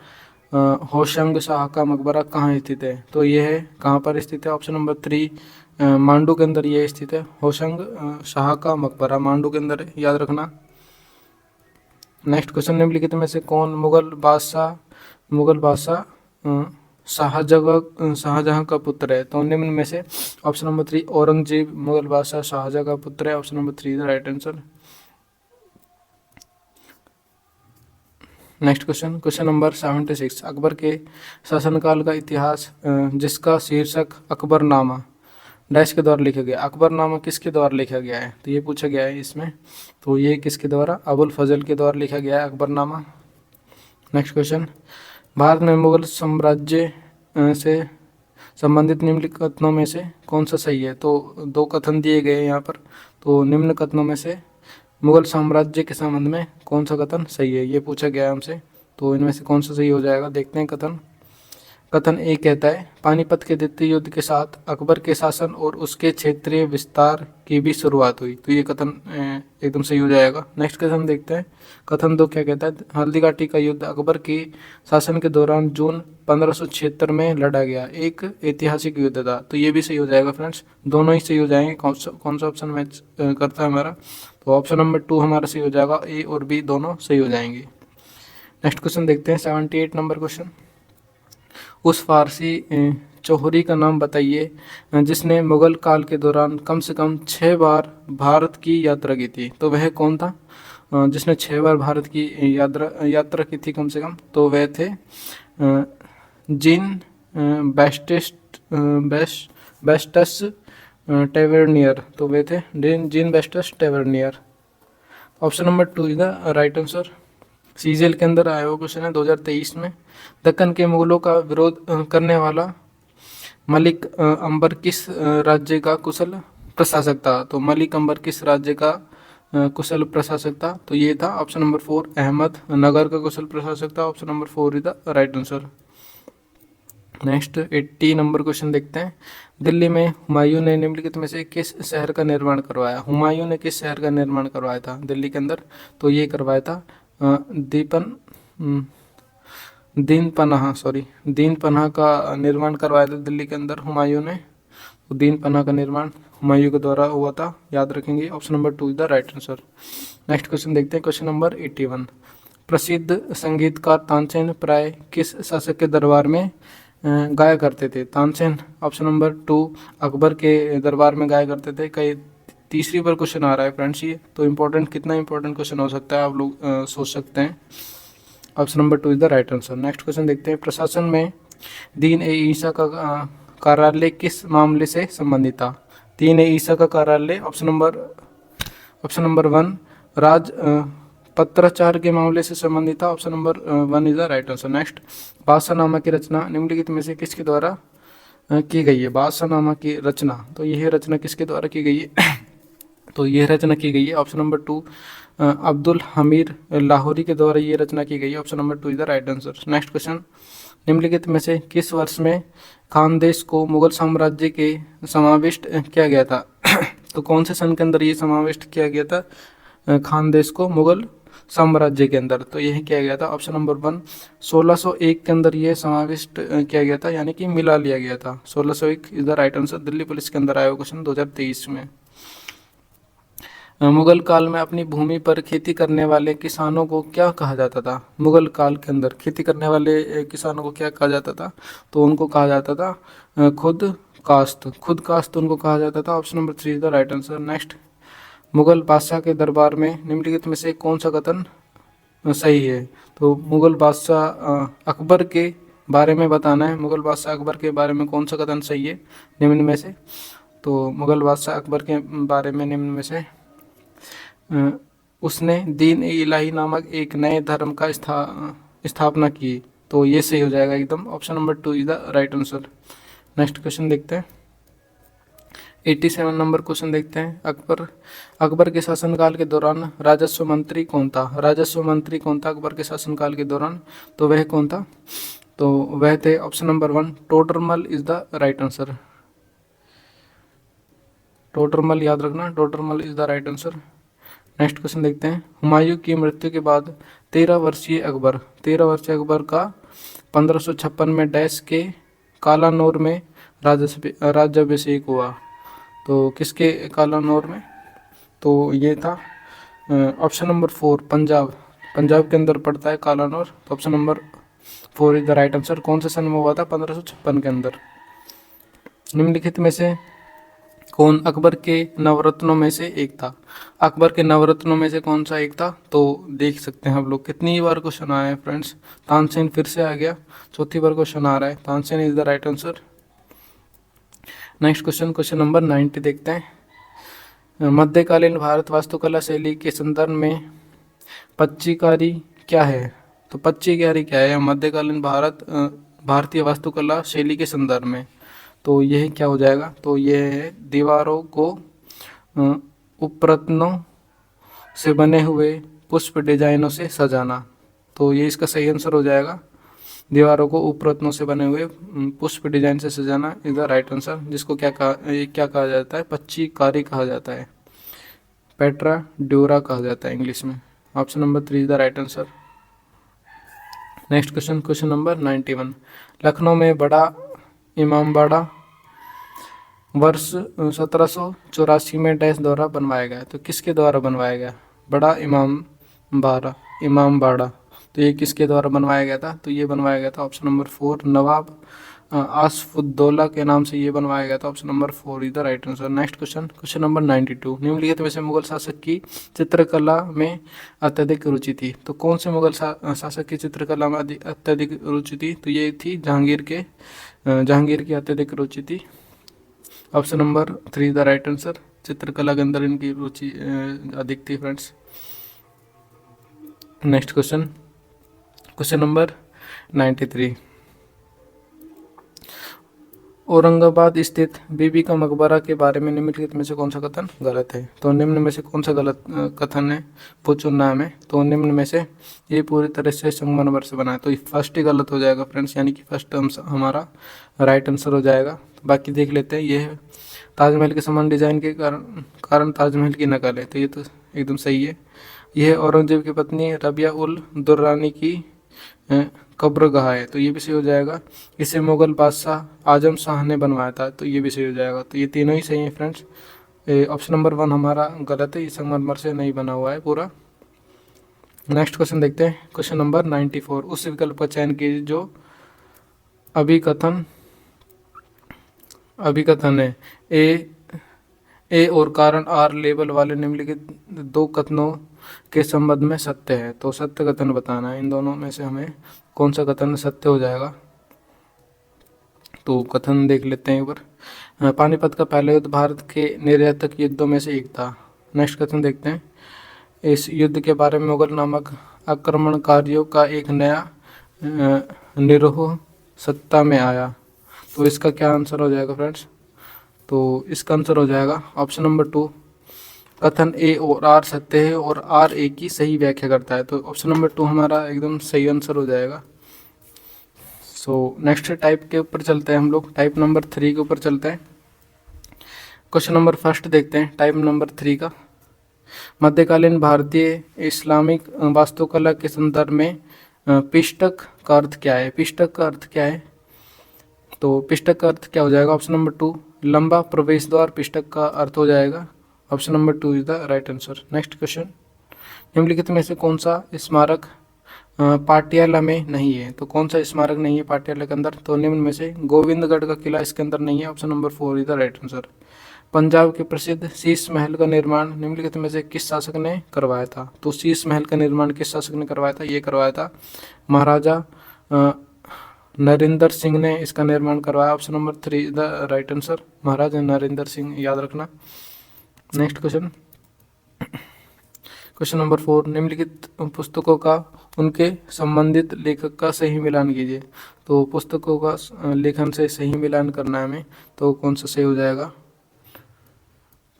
होशंग शाह का मकबरा कहाँ स्थित है? तो ये है कहाँ पर स्थित है? ऑप्शन नंबर 3 मांडू के अंदर ये स्थित है। होशंग शाह का मकबरा मांडू के अंदर है, याद रखना। नेक्स्ट क्वेश्चन, निम्नलिखित में से कौन मुगल बादशाह शाहजहां का पुत्र है? तो निम्न में से ऑप्शन नंबर 3 औरंगजेब मुगल बादशाह शाहजहां का पुत्र है। Option number 3 the right answer. Next question, question number 76, Akbar के शासनकाल का इतिहास जिसका शीर्षक अकबरनामा डैश के द्वारा लिखा गया? अकबरनामा किसके द्वारा लिखा गया है? तो ये पूछा गया है इसमें। तो ये किसके द्वारा? अबुल फजल के द्वारा लिखा गया है अकबरनामा। नेक्स्ट क्वेश्चन, भारत में मुगल साम्राज्य से संबंधित निम्न कथनों में से कौन सा सही है? तो 2 कथन दिए गए हैं यहाँ पर। तो निम्न कथनों में से मुगल साम्राज्य के संबंध में कौन सा कथन सही है, ये पूछा गया है हमसे। तो इनमें से कौन सा सही हो जाएगा, देखते हैं कथन। कथन ए कहता है पानीपत के द्वितीय युद्ध के साथ अकबर के शासन और उसके क्षेत्रीय विस्तार की भी शुरुआत हुई। तो ये कथन एकदम सही हो जाएगा। नेक्स्ट कथन देखते हैं। कथन 2 क्या कहता है? हल्दीघाटी का युद्ध अकबर के शासन के दौरान जून 1576 में लड़ा गया एक ऐतिहासिक युद्ध था। तो ये भी सही हो जाएगा फ्रेंड्स, दोनों ही सही हो जाएंगे। कौन सा ऑप्शन मैच करता है हमारा? तो ऑप्शन नंबर 2 हमारा सही हो जाएगा, ए और बी दोनों सही हो जाएंगे। नेक्स्ट क्वेश्चन देखते हैं 78 नंबर क्वेश्चन, उस फारसी चौहरी का नाम बताइए जिसने मुगल काल के दौरान कम से कम 6 बार भारत की यात्रा की थी। तो वह कौन था जिसने 6 बार भारत की यात्रा की थी कम से कम? तो वह थे जीन बेस्टस टेवर्नियर। तो वे थे Jean Baptiste Tavernier. Option number 2 is the right answer. CGL के अंदर आया हुआ क्वेश्चन है 2023 में। दक्कन के मुगलों का विरोध करने वाला मलिक अंबर किस राज्य का कुशल प्रशासक था? तो मलिक अंबर किस राज्य का कुशल प्रशासक था? तो ये था ऑप्शन नंबर 4 अहमद नगर का कुशल प्रशासक था। Option number 4 is the right answer. Next 80 number question देखते हैं। दिल्ली में हुमायूं ने निम्नलिखित में से किस शहर का निर्माण करवाया? हुमायूं ने किस शहर का निर्माण करवाया था दिल्ली के अंदर? तो ये करवाया था दीन पनाह दीन पनाह का निर्माण करवाया था दिल्ली के अंदर हुमायूं ने। तो दीन पनाह का निर्माण हुमायूं के द्वारा हुआ था, याद रखेंगे। Option number 2 is the right answer. Next question देखते हैं, क्वेश्चन नंबर 81। प्रसिद्ध संगीतकार तानसेन प्राय किस शासक के दरबार में गाया करते थे? तानसेन ऑप्शन नंबर 2 अकबर के दरबार में गाया करते थे। कई तीसरी बार क्वेश्चन आ रहा है फ्रेंड्स ये, तो इम्पोर्टेंट, कितना इंपॉर्टेंट क्वेश्चन हो सकता है आप लोग सोच सकते हैं। Option number 2 is the right answer. Next question देखते हैं, प्रशासन में दीन ए ईसा का कार्यालय किस मामले से संबंधित था? दीन ए ईसा का कार्यालय ऑप्शन नंबर 1 राज पत्राचार के मामले से संबंधित था। Option number 1 is the right answer. Next, Badshahnama की रचना निम्नलिखित में से किसके द्वारा की गई है? बादशाहनामा की रचना, तो यह रचना किसके द्वारा की गई है? तो यह रचना की गई है ऑप्शन नंबर 2 अब्दुल हमीद लाहौरी के द्वारा ये रचना की गई है। Option number 2 is the right answer. Next question, निम्नलिखित में से किस वर्ष में खानदेश को मुगल साम्राज्य के समाविष्ट किया गया था? तो कौन से सन के अंदर ये समाविष्ट किया गया था खानदेश को मुगल साम्राज्य के अंदर? तो यह किया गया था ऑप्शन नंबर 1 1601 के अंदर ये समाविष्ट किया गया था, यानी कि मिला लिया गया था। 1601 is the right answer. Delhi police के अंदर आया हुआ क्वेश्चन 2023 में। मुगल काल में अपनी भूमि पर खेती करने वाले किसानों को क्या कहा जाता था? मुगल काल के अंदर खेती करने वाले किसानों को क्या कहा जाता था? तो उनको कहा जाता था खुद कास्त उनको कहा जाता था। Option number 3 is the right answer. Next, Mughal बादशाह के दरबार में निम्नलिखित में से कौन सा कथन सही है? तो मुगल बादशाह अकबर के बारे में बताना है। मुगल बादशाह अकबर के बारे में कौन सा कथन सही है निम्न में से? तो मुगल बादशाह अकबर के बारे में निम्न में से उसने दीन ए इलाही नामक एक नए धर्म का स्थापना की। तो ये सही हो जाएगा एकदम। Option number 2 is the right answer. Next question देखते हैं, 87 नंबर क्वेश्चन देखते हैं। अकबर के शासनकाल के दौरान राजस्व मंत्री कौन था? राजस्व मंत्री कौन था अकबर के शासनकाल के दौरान? तो वह कौन था? तो वह थे option number 1 Todarmal is the right answer. Todarmal याद रखना, Todarmal is the right answer. Next question देखते हैं, हुमायूं की मृत्यु के बाद 13 वर्षीय अकबर का 1556 में डैश के कालानौर में राज्याभिषेक हुआ। तो किसके कालानौर में? तो ये था ऑप्शन नंबर 4 पंजाब के अंदर पड़ता है कालानौर। तो option number 4 is the right answer. कौन से सन में हुआ था? 1556 के अंदर। निम्नलिखित में से कौन अकबर के नवरत्नों में से एक था? अकबर के नवरत्नों में से कौन सा एक था? तो देख सकते हैं हम लोग कितनी बार क्वेश्चन आया है फ्रेंड्स। तानसेन फिर से आ गया, चौथी बार क्वेश्चन आ रहा है। Tansen is the right answer. Next question number 90 देखते हैं। मध्यकालीन भारत वास्तुकला शैली के संदर्भ में पच्चीकारी क्या है? तो पच्चीकारी क्या है मध्यकालीन भारतीय वास्तुकला शैली के संदर्भ में? तो यह क्या हो जाएगा? तो यह है दीवारों को उपरत्नों से बने हुए पुष्प डिजाइनों से सजाना। तो ये इसका सही आंसर हो जाएगा। दीवारों को उपरत्नों से बने हुए पुष्प डिजाइन से सजाना इज द राइट आंसर, जिसको क्या कहा जाता है? पच्चीकारी कहा जाता है, पेट्रा ड्यूरा कहा जाता है इंग्लिश में। Option number 3 is the right answer. Next question number 91। Lucknow में बड़ा इमामबाड़ा वर्ष 1784 में डैश द्वारा बनवाया गया। तो किसके द्वारा बनवाया गया बड़ा इमामबाड़ा? तो ये किसके द्वारा बनवाया गया था? तो ये बनवाया गया था ऑप्शन नंबर 4 नवाब आसफुद्दौला के नाम से ये बनवाया गया था। Option number 4 is the right answer. Next question number 92। निम्नलिखित में से मुगल शासक की चित्रकला में अत्यधिक रुचि थी। तो कौन से मुगल शासक की चित्रकला में अत्यधिक रुचि थी? तो ये थी जहांगीर की अत्यधिक रुचि थी। Option number 3 the right answer. चित्रकला के अंदर इनकी रुचि अधिक थी friends. Next question number 93। Aurangabad स्थित बीबी का मकबरा के बारे में निम्नलिखित में से कौन सा कथन गलत है? तो निम्न में से कौन सा गलत कथन है वो चुनना है हमें। तो निम्न में से ये पूरी तरह से संगमरमर से बना है, तो ये फर्स्ट ही गलत हो जाएगा फ्रेंड्स, यानी कि फर्स्ट हमारा राइट आंसर हो जाएगा। तो बाकी देख लेते हैं। ये है ताजमहल के समान डिजाइन के कारण ताजमहल की नकल है, तो ये तो एकदम सही है। यह औरंगजेब की पत्नी रबिया उल दुर्रानी की कब्रगाह है, तो ये भी सही हो जाएगा। इसे मुगल बादशाह आजम शाह ने बनवाया था, तो ये भी सही हो जाएगा। तो ये तीनों ही सही है फ्रेंड्स। ऑप्शन नंबर 1 हमारा गलत है, ये संगमरमर से नहीं बना हुआ है पूरा। नेक्स्ट क्वेश्चन देखते हैं। क्वेश्चन नंबर 94, उस विकल्प का चयन कीजिए जो अभिकथन है। ए और कारण आर लेबल वाले निम्नलिखित दो कथनों के संबंध में सत्य है। तो सत्य कथन बताना है, इन दोनों में से हमें कौन सा कथन सत्य हो जाएगा। तो कथन देख लेते हैं एक बार। पानीपत का पहला युद्ध भारत के निर्णायक युद्धों में से एक था। नेक्स्ट कथन देखते हैं। इस युद्ध के बारे में मुगल नामक आक्रमणकारियों का एक नया निरोह सत्ता में आया। तो इसका क्या आंसर हो जाएगा फ्रेंड्स? तो इसका आंसर हो जाएगा ऑप्शन नंबर 2, कथन ए और आर सत्य है और आर ए की सही व्याख्या करता है। तो ऑप्शन नंबर 2 हमारा एकदम सही आंसर हो जाएगा। सो नेक्स्ट टाइप के ऊपर चलते हैं हम लोग, टाइप नंबर 3 के ऊपर चलते हैं। क्वेश्चन नंबर फर्स्ट देखते हैं टाइप नंबर 3 का। मध्यकालीन भारतीय इस्लामिक वास्तुकला के संदर्भ में पिष्टक का अर्थ क्या है? पिष्टक का अर्थ क्या है? तो पिष्टक का अर्थ क्या हो जाएगा? ऑप्शन नंबर 2, लंबा प्रवेश द्वार पिष्टक का अर्थ हो जाएगा। Option number 2 is the right answer. Next question, निम्नलिखित में से कौन सा स्मारक पाटियाला में नहीं है? तो कौन सा स्मारक नहीं है पाटियाला के अंदर? तो निम्न में से गोविंदगढ़ का किला इसके अंदर नहीं है। Option number 4 is the right answer. Punjab के प्रसिद्ध शीश महल का निर्माण निम्नलिखित में से किस शासक ने करवाया था? तो शीश महल का निर्माण किस शासक ने करवाया था? ये करवाया था महाराजा नरेंद्र सिंह ने इसका निर्माण करवाया। Option number 3 is the right answer, Maharaja Narendra Singh, याद रखना। नेक्स्ट क्वेश्चन, क्वेश्चन नंबर 4, निम्नलिखित पुस्तकों का उनके संबंधित लेखक का सही मिलान कीजिए। तो पुस्तकों का लेखन से सही मिलान करना है हमें, तो कौन सा सही हो जाएगा?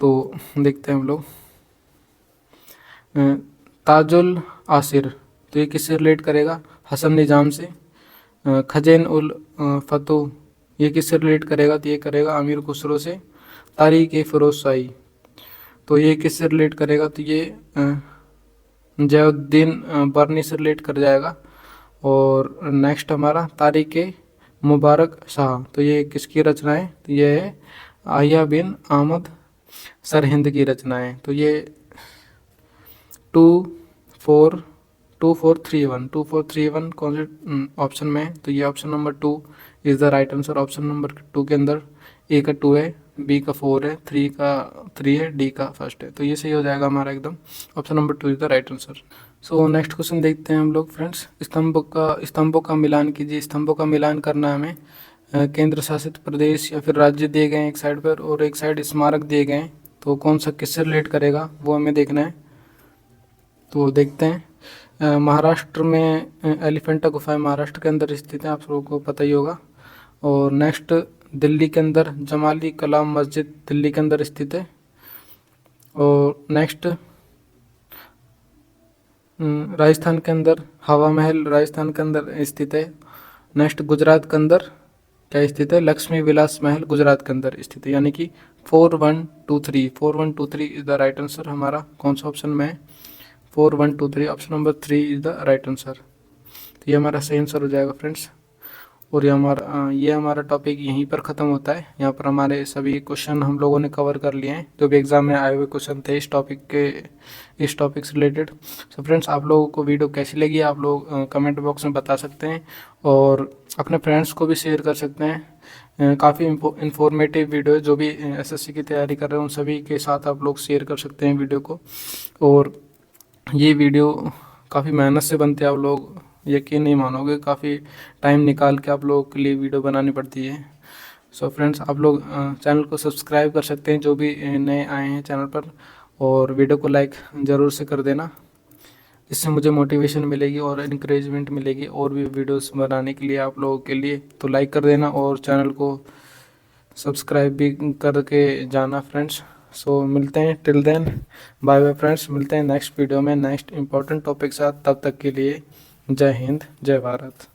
तो देखते हैं हम लोग। ताजुल आसिर, तो ये किससे रिलेट करेगा? हसन निजाम से। खजैन उल फतू, ये किससे रिलेट करेगा? तो ये करेगा अमीर खुसरो से। तारीख ए फिरोज शाही, तो ये किससे रिलेट करेगा? तो ये जयुद्दीन बर्नी से रिलेट कर जाएगा। और नेक्स्ट हमारा तारीख ए मुबारक शाह, तो ये किसकी रचना है? तो ये है आया बिन अहमद सरहिंद की रचना है। तो ये 2431 कौन से ऑप्शन में है? तो ये option number 2 is the right answer. Option number 2 के अंदर ए का 2 है, बी का 4 है, 3 का 3 है, डी का फर्स्ट है। तो ये सही हो जाएगा हमारा एकदम, option number 2 is the right answer. So next question देखते हैं हम लोग फ्रेंड्स। स्तंभों का मिलान कीजिए। स्तंभों का मिलान करना है हमें। केंद्र शासित प्रदेश या फिर राज्य दिए गए एक साइड पर और एक साइड स्मारक दिए गए हैं, तो कौन सा किससे रिलेट करेगा वो हमें देखना है। तो देखते हैं। महाराष्ट्र में एलिफेंटा गुफाएं महाराष्ट्र के अंदर स्थित है, आप लोगों को पता ही होगा। और नेक्स्ट दिल्ली के अंदर जमाली कलाम मस्जिद दिल्ली के अंदर स्थित है। और नेक्स्ट राजस्थान के अंदर हवा महल राजस्थान के अंदर स्थित है। नेक्स्ट गुजरात के अंदर क्या स्थित है? लक्ष्मी विलास महल गुजरात के अंदर स्थित है। यानी कि 4123 इज द राइट आंसर। हमारा कौन सा ऑप्शन में है? 4123, option number 3 is the right answer. तो ये हमारा सही आंसर हो जाएगा फ्रेंड्स। और ये हमारा टॉपिक यहीं पर ख़त्म होता है। यहाँ पर हमारे सभी क्वेश्चन हम लोगों ने कवर कर लिए हैं, जो भी एग्ज़ाम में आए हुए क्वेश्चन थे इस टॉपिक से रिलेटेड। सो फ्रेंड्स, आप लोगों को वीडियो कैसी लगी आप लोग कमेंट बॉक्स में बता सकते हैं और अपने फ्रेंड्स को भी शेयर कर सकते हैं। काफ़ी इंफॉर्मेटिव वीडियो है, जो भी एसएससी की तैयारी कर रहे हैं उन सभी के साथ आप लोग शेयर कर सकते हैं वीडियो को। और ये वीडियो काफ़ी मेहनत से बनते हैं, आप लोग यकीन नहीं मानोगे, काफ़ी टाइम निकाल के आप लोगों के लिए वीडियो बनानी पड़ती है। सो फ्रेंड्स, आप लोग चैनल को सब्सक्राइब कर सकते हैं जो भी नए आए हैं चैनल पर, और वीडियो को लाइक ज़रूर से कर देना, इससे मुझे मोटिवेशन मिलेगी और इनकरेजमेंट मिलेगी और भी वीडियोस बनाने के लिए आप लोगों के लिए। तो लाइक कर देना और चैनल को सब्सक्राइब भी करके जाना फ्रेंड्स। सो मिलते हैं, till then bye bye friends, मिलते हैं नेक्स्ट वीडियो में नेक्स्ट इंपॉर्टेंट टॉपिक साथ। तब तक के लिए जय हिंद, जय भारत।